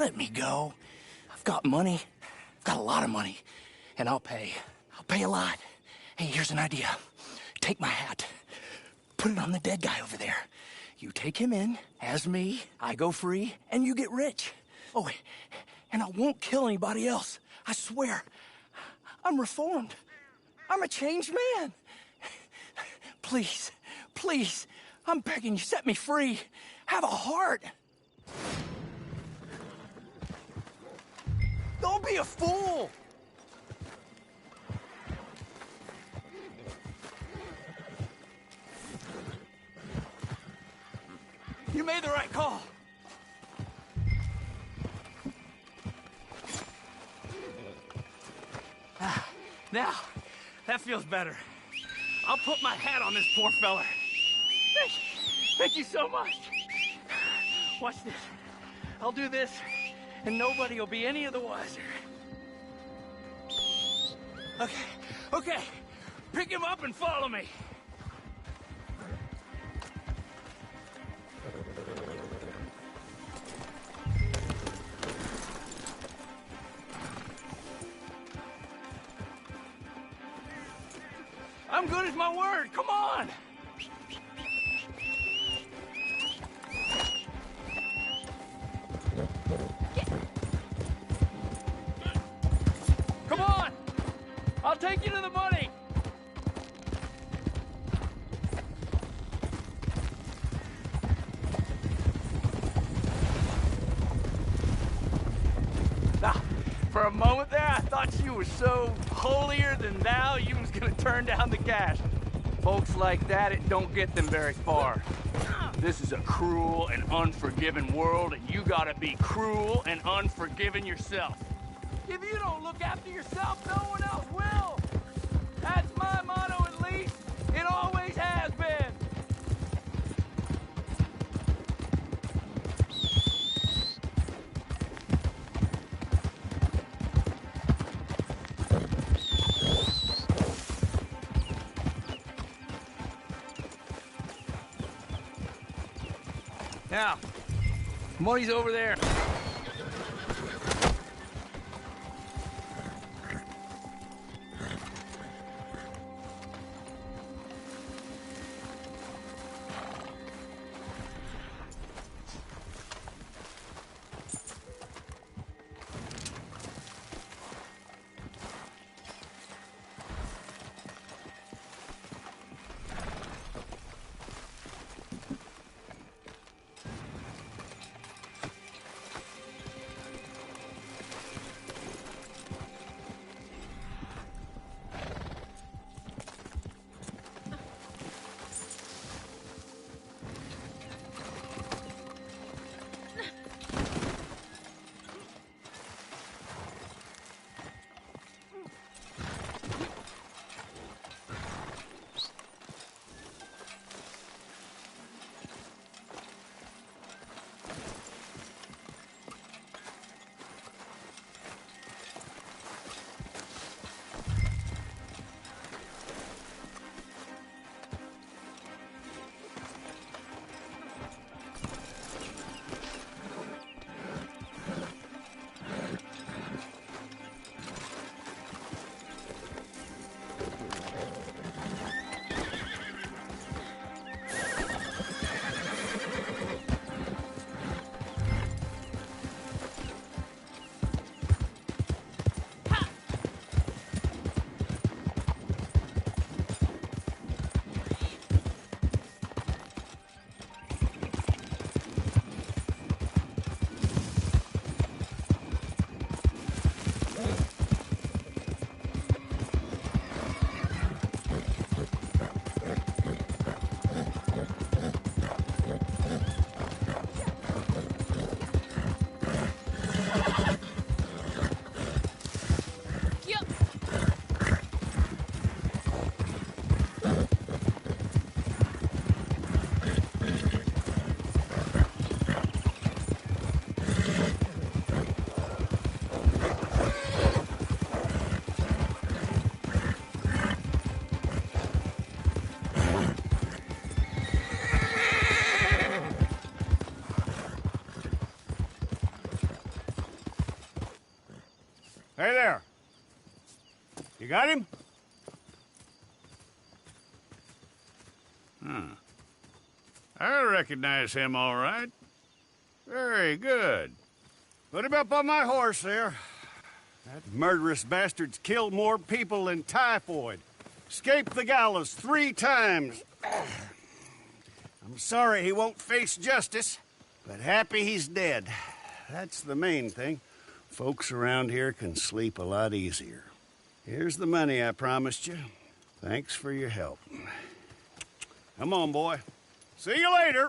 Let me go. I've got money. I've got a lot of money. And I'll pay. I'll pay a lot. Hey, here's an idea. Take my hat. Put it on the dead guy over there. You take him in as me, I go free, and you get rich. Oh, and I won't kill anybody else. I swear. I'm reformed. I'm a changed man. Please, please, I'm begging you, set me free. Have a heart. Don't be a fool. You made the right call. Now, that feels better. I'll put my hat on this poor fella. Thank you so much. Watch this. I'll do this, and nobody will be any of the wiser. Okay. Pick him up and follow me. I'm good as my word. Come on. Come on. I'll take you to the money. Now, for a moment there, I thought you were so holier than thou, you was gonna turn down the cash. Folks like that, it don't get them very far. This is a cruel and unforgiving world, and you gotta be cruel and unforgiving yourself. If you don't look after yourself, no one else will. That's my motto, at least. It always has been. Now, money's over there. Hey there. You got him? I recognize him all right. Very good. Put him up on my horse there. That murderous bastard's killed more people than typhoid. Escaped the gallows 3 times. I'm sorry he won't face justice, but happy he's dead. That's the main thing. Folks around here can sleep a lot easier. Here's the money I promised you. Thanks for your help. Come on, boy. See you later.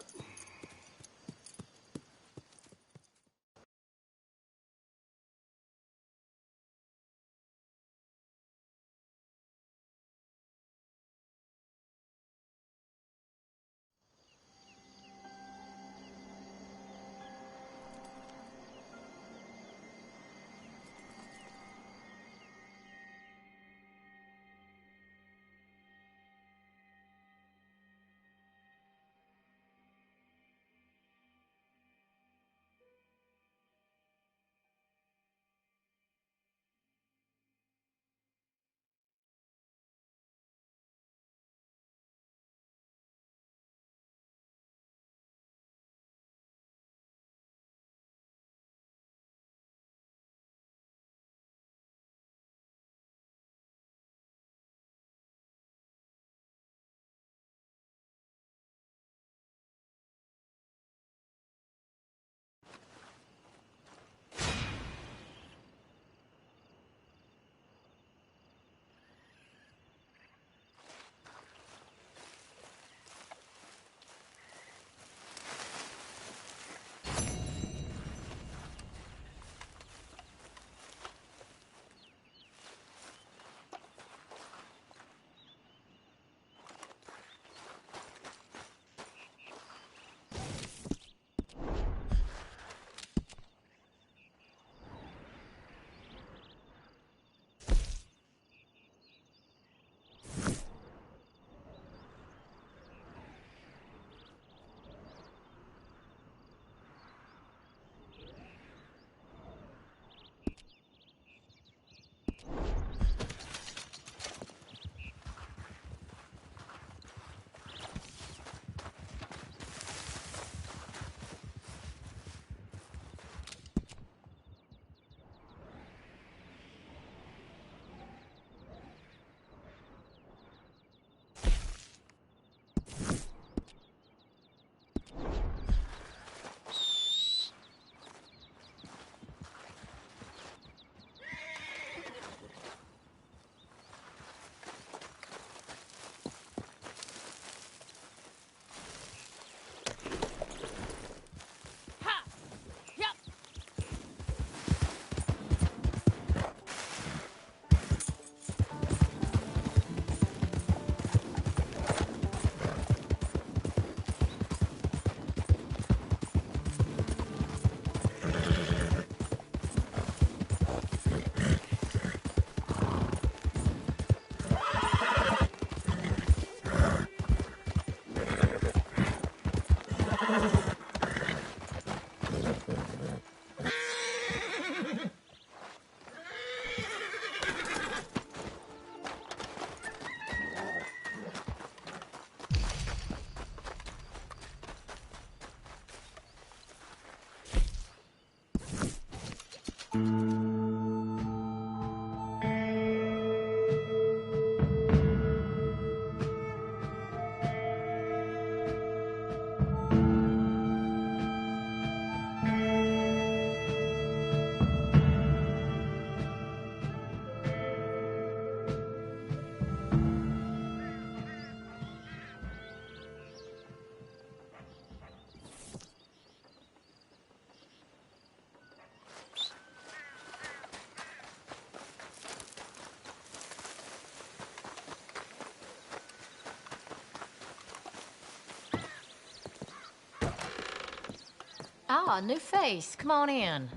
Ah, new face. Come on in.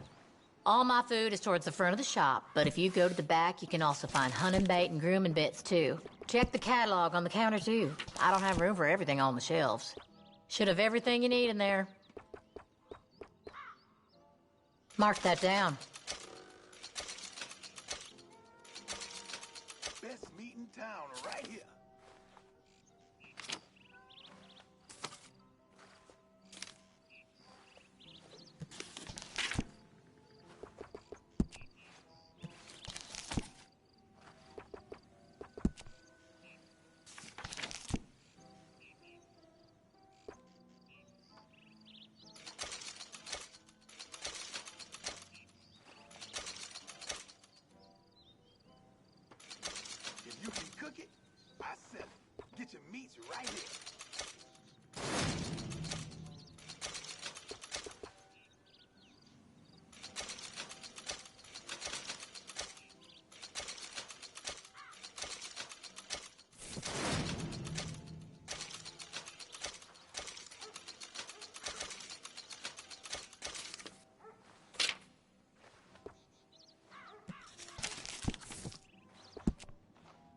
All my food is towards the front of the shop, but if you go to the back, you can also find hunting bait and grooming bits, too. Check the catalog on the counter, too. I don't have room for everything on the shelves. Should have everything you need in there. Mark that down. town right here. If you can cook it, I sell it. Get your meats right here.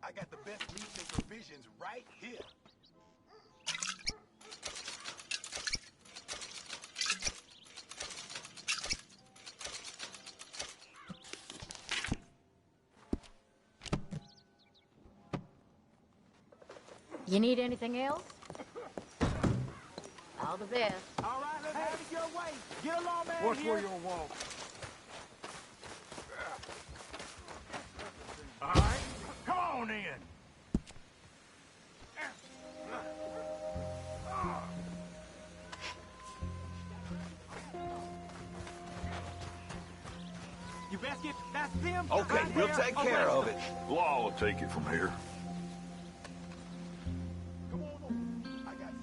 I got the best meats and provisions right here. You need anything else? All the best. All right, let's have it your way. Get along, man. Watch here. where you'll walk. All right, come on in. You best get that's them. Okay, right we'll there. take Okay. care of it. Law will take it from here. Come on, I got you.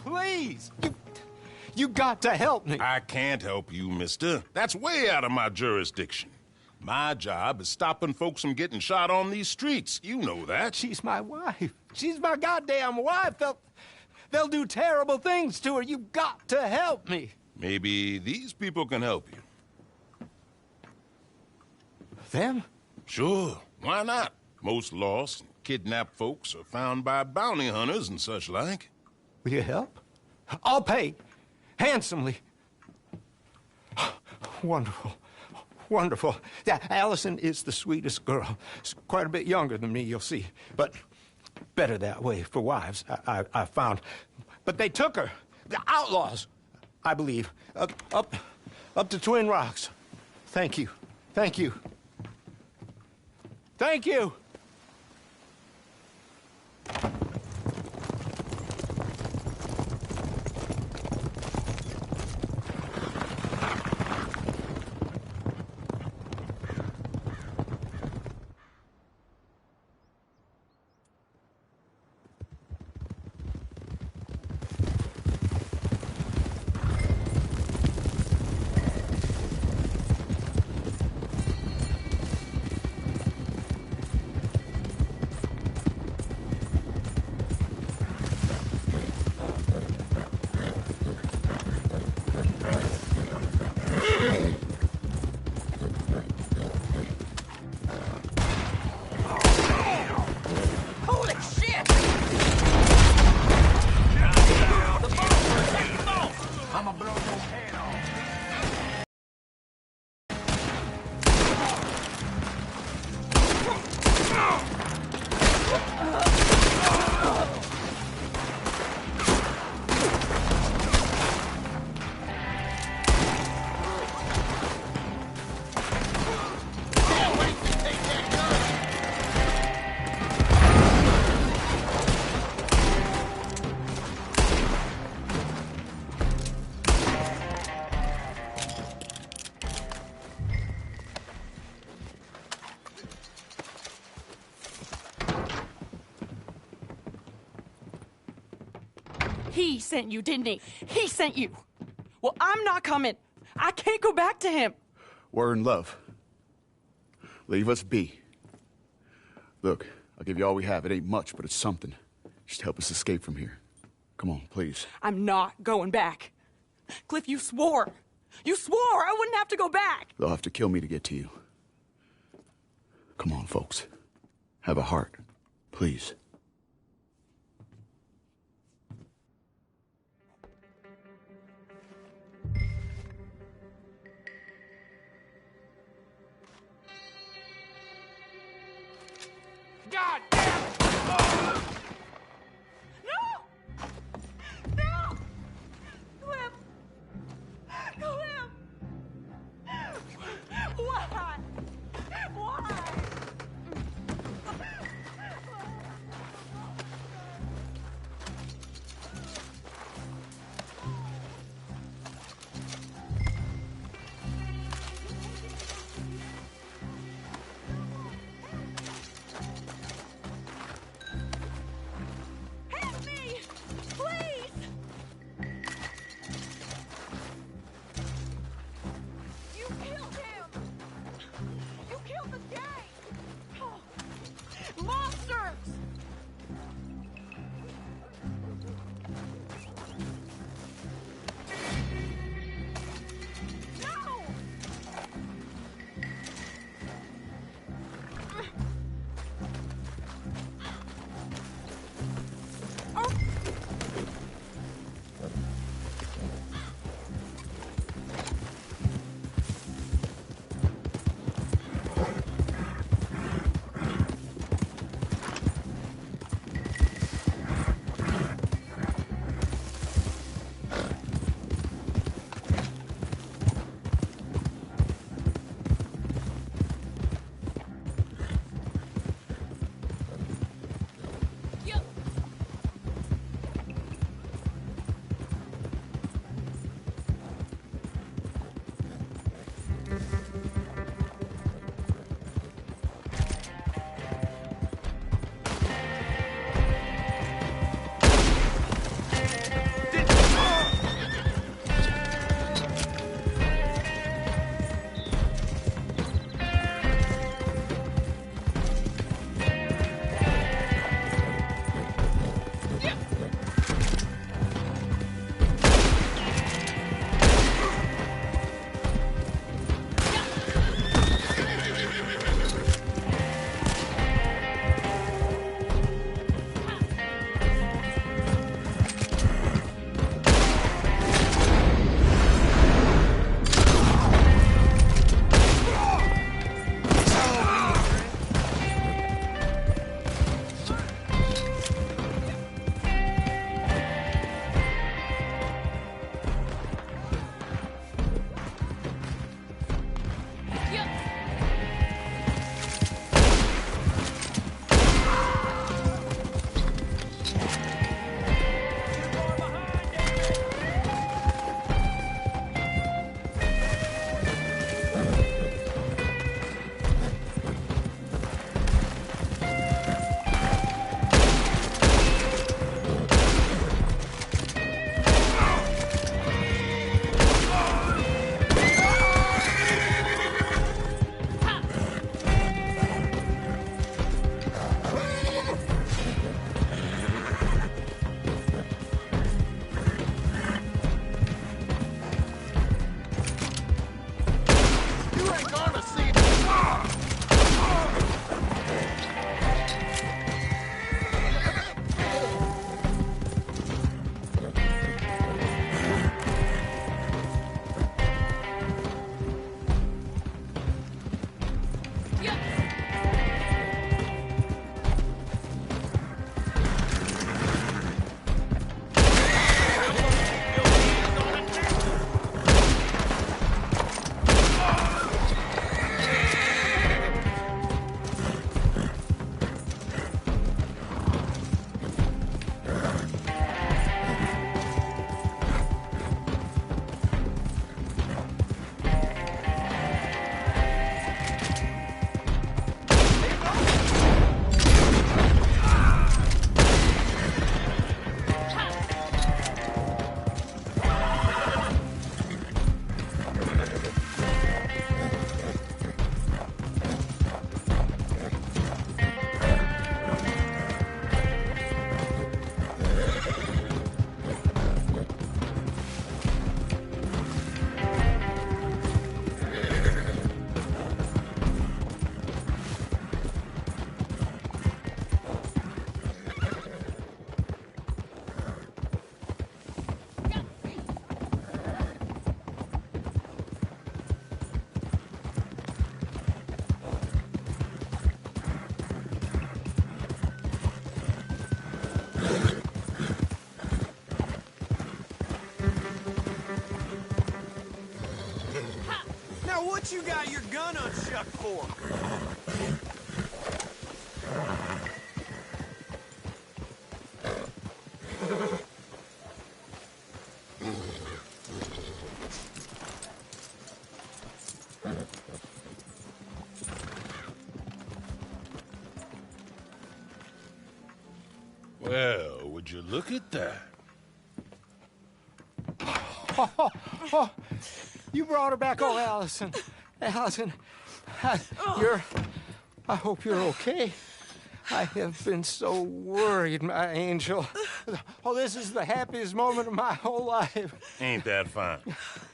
Please, you got to help me. I can't help you, mister. That's way out of my jurisdiction. My job is stopping folks from getting shot on these streets. You know that. She's my wife. She's my goddamn wife. They'll do terrible things to her. You got to help me. Maybe these people can help you. Them? Sure, why not? Most lost and kidnapped folks are found by bounty hunters and such like. Will you help? I'll pay. Handsomely. Wonderful. Wonderful. Yeah, Allison is the sweetest girl. She's quite a bit younger than me, you'll see. But better that way for wives, I found. But they took her. The outlaws, I believe. Up to Twin Rocks. Thank you. Thank you. Thank you. He sent you, didn't he? He sent you. Well, I'm not coming. I can't go back to him. We're in love. Leave us be. Look, I'll give you all we have. It ain't much, but it's something. Just help us escape from here. Come on, please. I'm not going back. Cliff, you swore. You swore I wouldn't have to go back. They'll have to kill me to get to you. Come on, folks. Have a heart. Please. God damn it! Oh! No! No! Cliff! Cliff! Why? Why? What you got your gun unshucked for? Well, would you look at that? Oh, you brought her back. Oh, Allison. Allison, I hope you're okay. I have been so worried, my angel. Oh, this is the happiest moment of my whole life. Ain't that fine?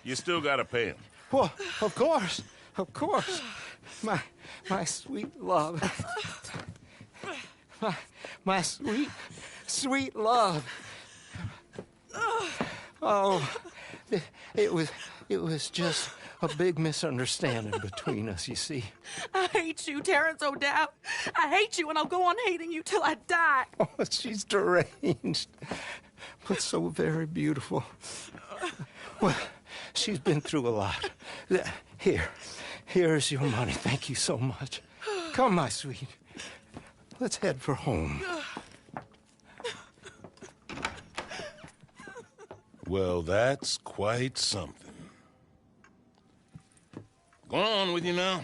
You still gotta pay him. Well, of course. My sweet love. My sweet, sweet love. Oh, it was just a big misunderstanding between us, you see. I hate you, Terrence O'Dowd. I hate you, and I'll go on hating you till I die. Oh, she's deranged, but so very beautiful. Well, she's been through a lot. Here's your money. Thank you so much. Come, my sweet. Let's head for home. Well, that's quite something. Go on with you now.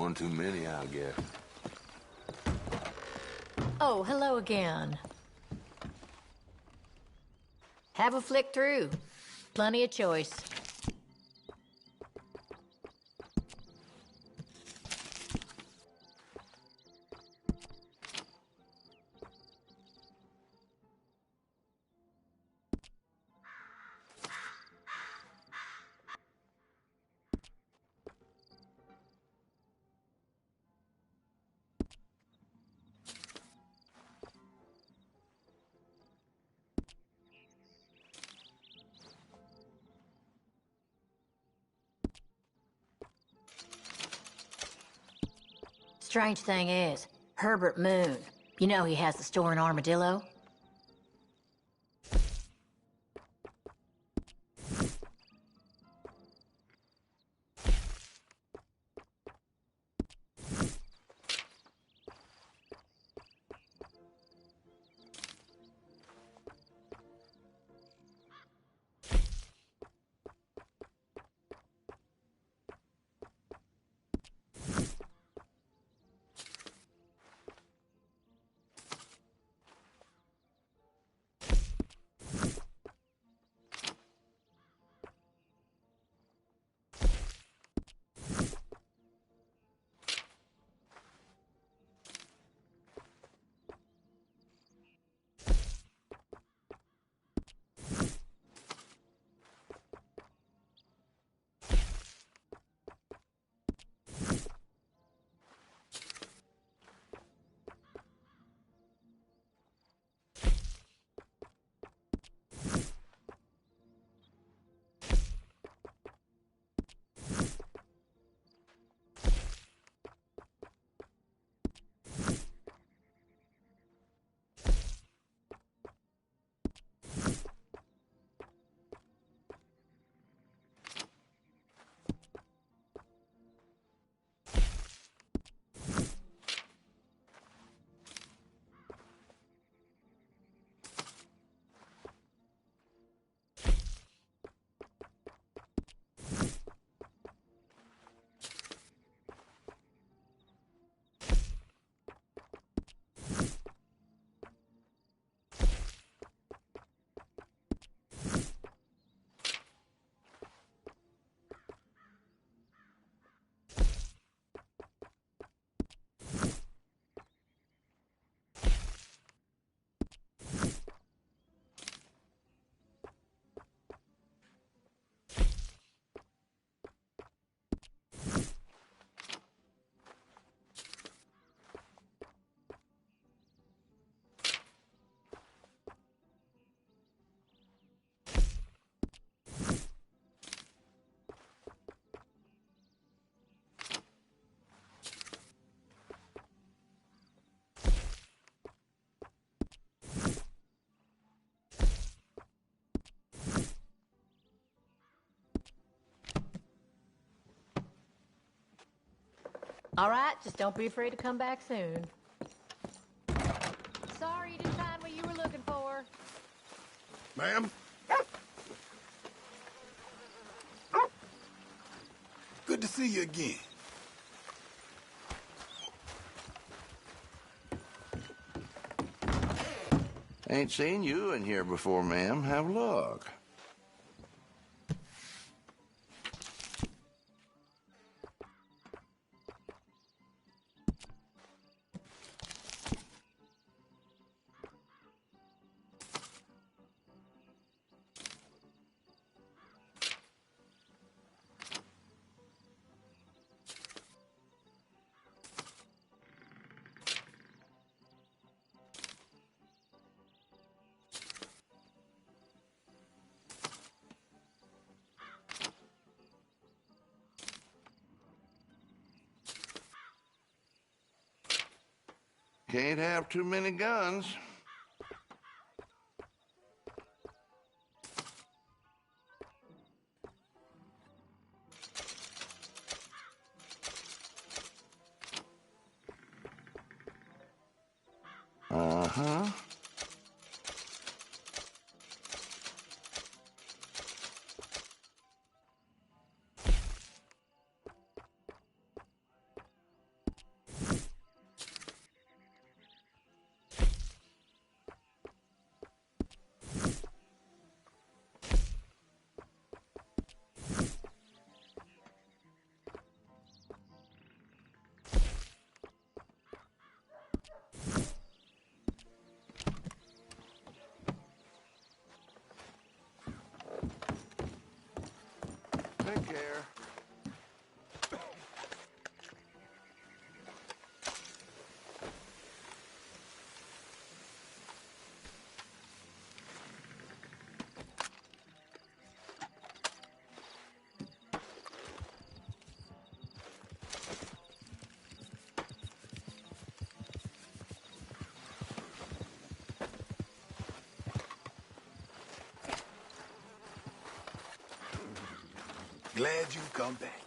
One too many, I guess. Oh, hello again. Have a flick through. Plenty of choice. Strange thing is, Herbert Moon, you know he has the store in Armadillo? All right, just don't be afraid to come back soon. Sorry you didn't find what you were looking for. Ma'am? Good to see you again. Ain't seen you in here before, ma'am. Have a look. Can't have too many guns. Uh-huh. Take care. Glad you come back.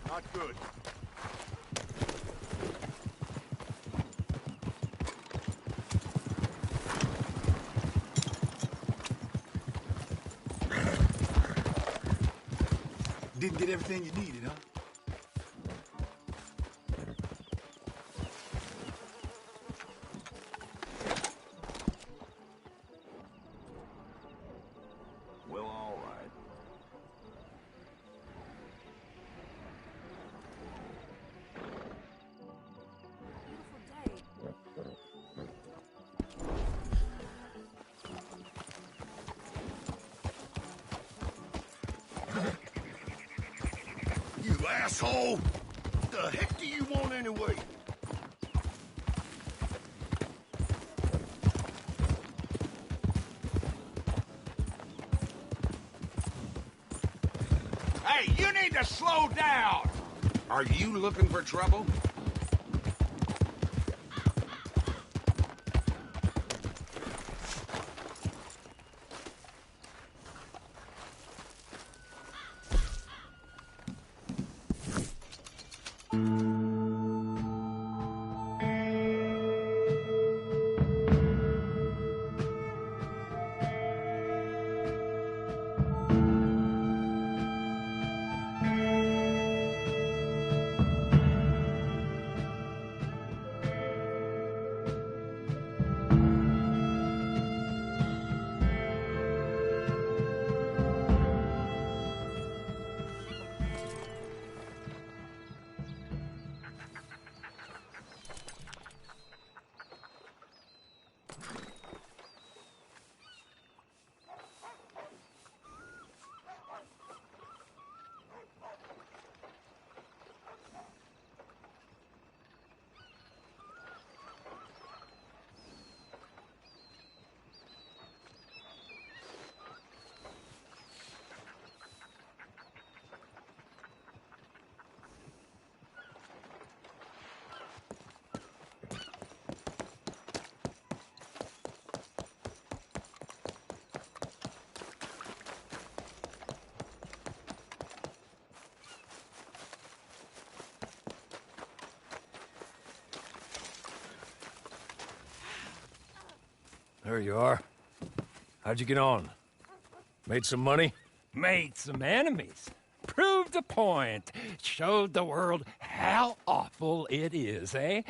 Not good. Didn't get everything you needed, huh? Well, all right. You asshole! What the heck do you want anyway? Hey, you need to slow down! Are you looking for trouble? There you are. How'd you get on? Made some money? Made some enemies. Proved a point. Showed the world how awful it is, eh?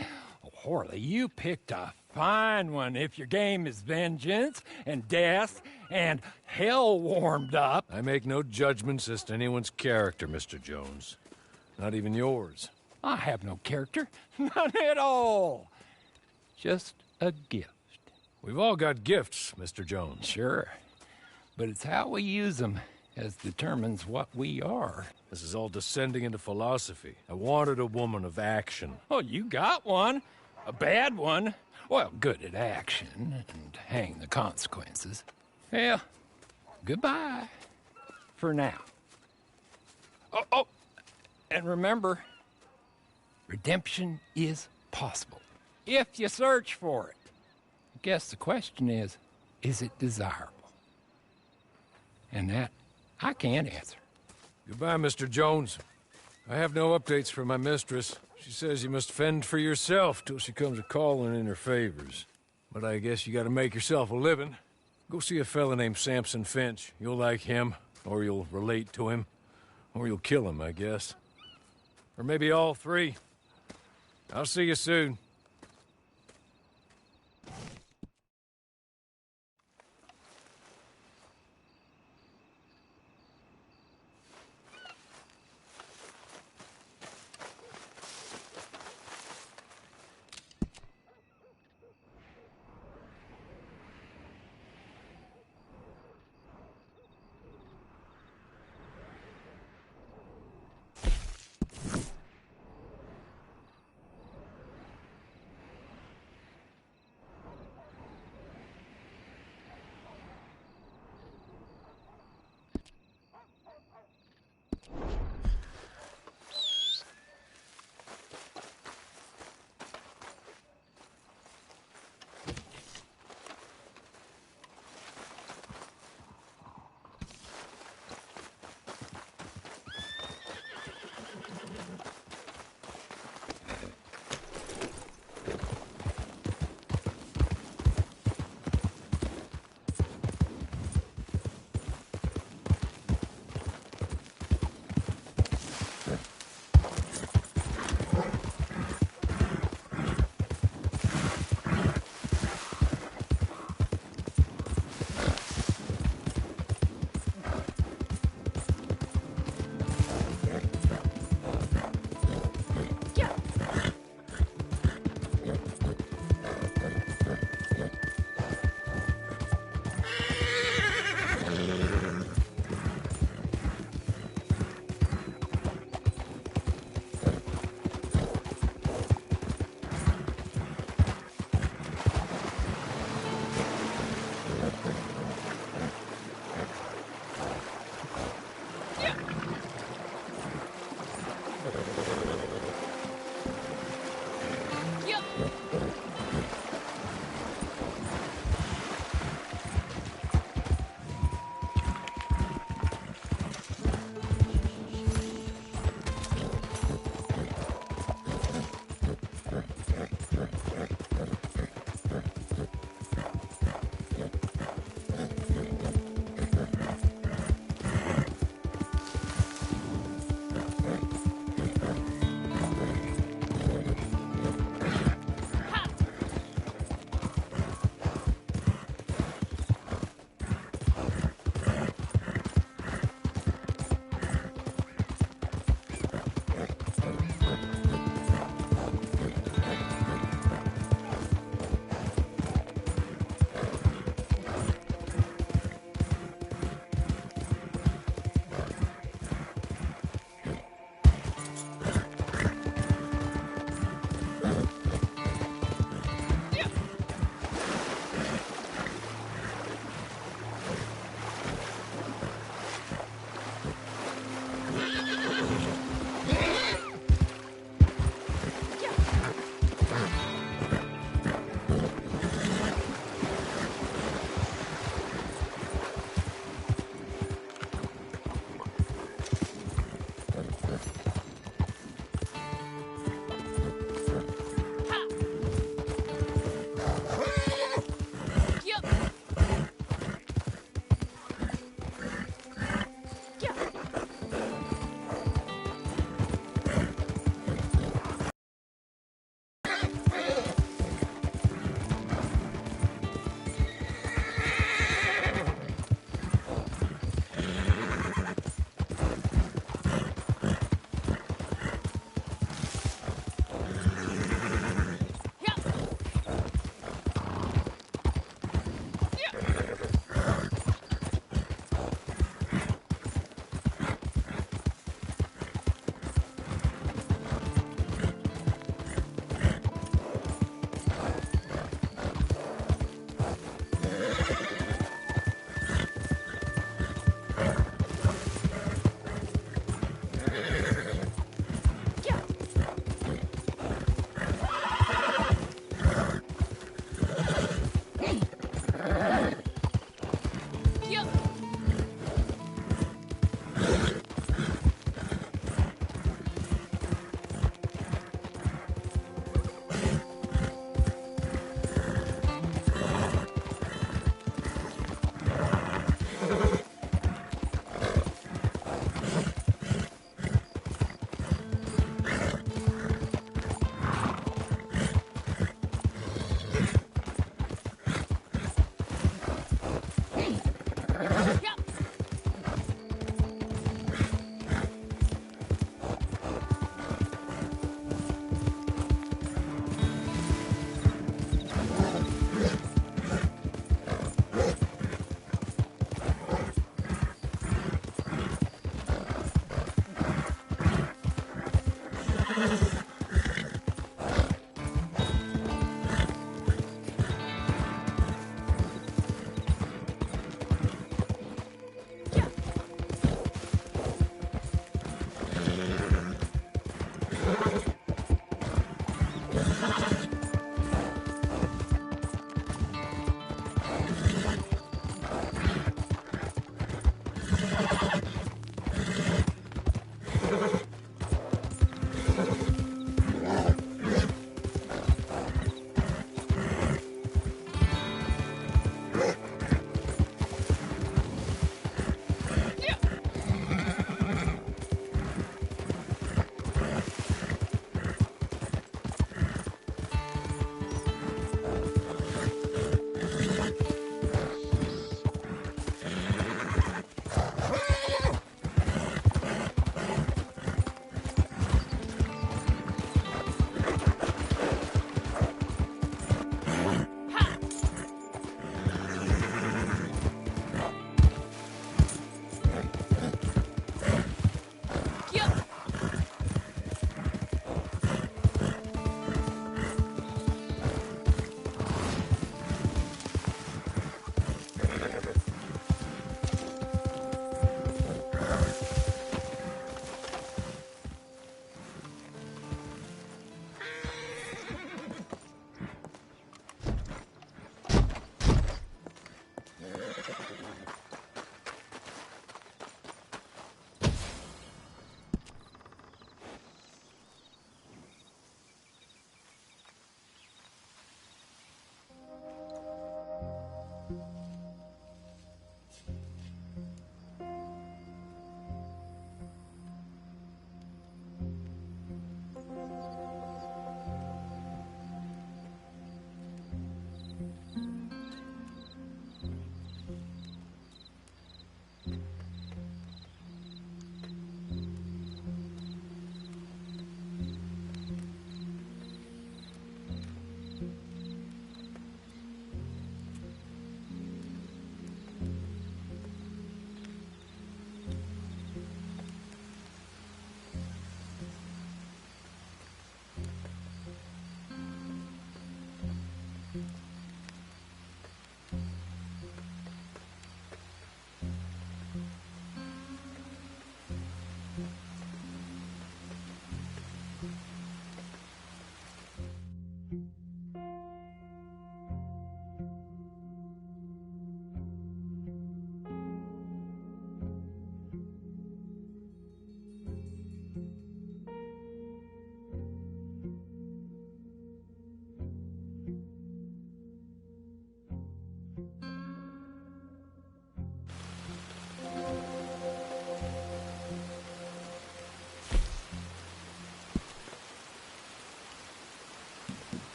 Horley, you picked a fine one if your game is vengeance and death and hell warmed up. I make no judgments as to anyone's character, Mr. Jones. Not even yours. I have no character. None at all. Just a gift. We've all got gifts, Mr. Jones. Sure. But it's how we use them as determines what we are. This is all descending into philosophy. I wanted a woman of action. Oh, you got one. A bad one. Well, good at action and hang the consequences. Well, goodbye. For now. Oh, and remember, redemption is possible. If you search for it. I guess the question is it desirable? And that I can't answer. Goodbye, Mr. Jones. I have no updates from my mistress. She says you must fend for yourself till she comes a-calling in her favors. But I guess you gotta make yourself a living. Go see a fella named Samson Finch. You'll like him, or you'll relate to him, or you'll kill him, I guess. Or maybe all three. I'll see you soon.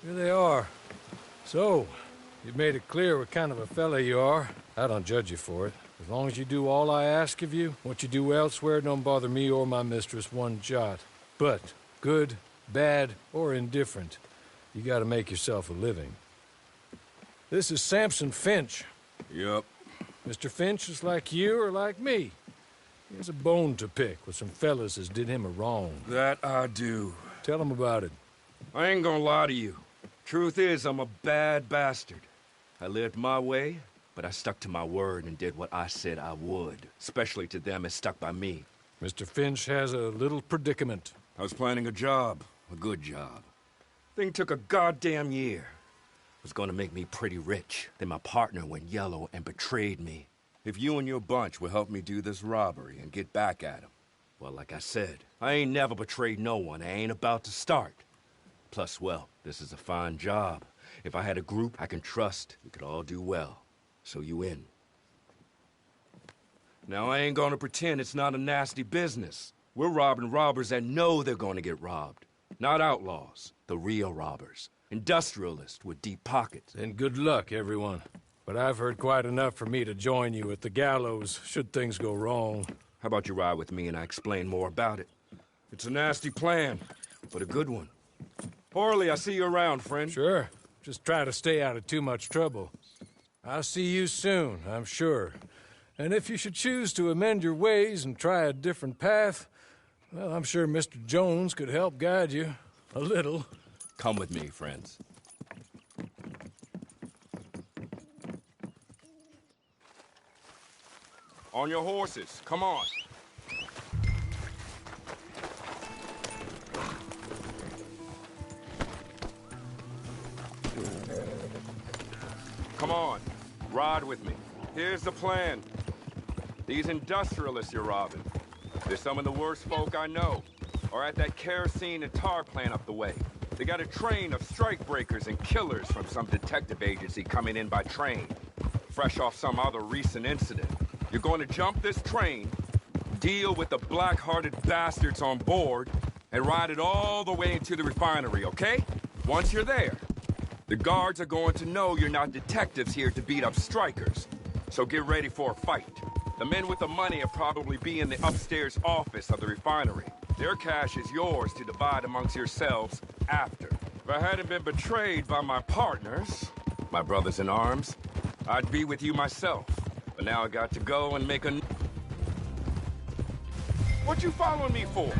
Here they are. So, you've made it clear what kind of a fella you are. I don't judge you for it. As long as you do all I ask of you, what you do elsewhere don't bother me or my mistress one jot. But, good, bad, or indifferent, you gotta make yourself a living. This is Samson Finch. Yup. Mr. Finch is like you or like me. He has a bone to pick with some fellas as did him a wrong. That I do. Tell him about it. I ain't gonna lie to you. Truth is, I'm a bad bastard. I lived my way, but I stuck to my word and did what I said I would, especially to them as stuck by me. Mr. Finch has a little predicament. I was planning a job, a good job. Thing took a goddamn year. Was gonna make me pretty rich. Then my partner went yellow and betrayed me. If you and your bunch will help me do this robbery and get back at him, well, like I said, I ain't never betrayed no one. I ain't about to start. Plus, well, this is a fine job. If I had a group I can trust, we could all do well. So you in. Now, I ain't gonna pretend it's not a nasty business. We're robbing robbers that know they're gonna get robbed. Not outlaws, the real robbers. Industrialists with deep pockets. And good luck, everyone. But I've heard quite enough for me to join you at the gallows, should things go wrong. How about you ride with me and I explain more about it? It's a nasty plan, but a good one. Horley, I see you around, friend. Sure. Just try to stay out of too much trouble. I'll see you soon, I'm sure. And if you should choose to amend your ways and try a different path, well, I'm sure Mr. Jones could help guide you. A little. Come with me, friends. On your horses, come on. Come on, ride with me. Here's the plan. These industrialists you're robbing, they're some of the worst folk I know. Are at that kerosene and tar plant up the way. They got a train of strikebreakers and killers from some detective agency coming in by train, fresh off some other recent incident. You're going to jump this train, deal with the black-hearted bastards on board, and ride it all the way into the refinery, okay? Once you're there, the guards are going to know you're not detectives here to beat up strikers. So get ready for a fight. The men with the money will probably be in the upstairs office of the refinery. Their cash is yours to divide amongst yourselves after. If I hadn't been betrayed by my partners, my brothers in arms, I'd be with you myself. But now I got to go and make a... What you following me for?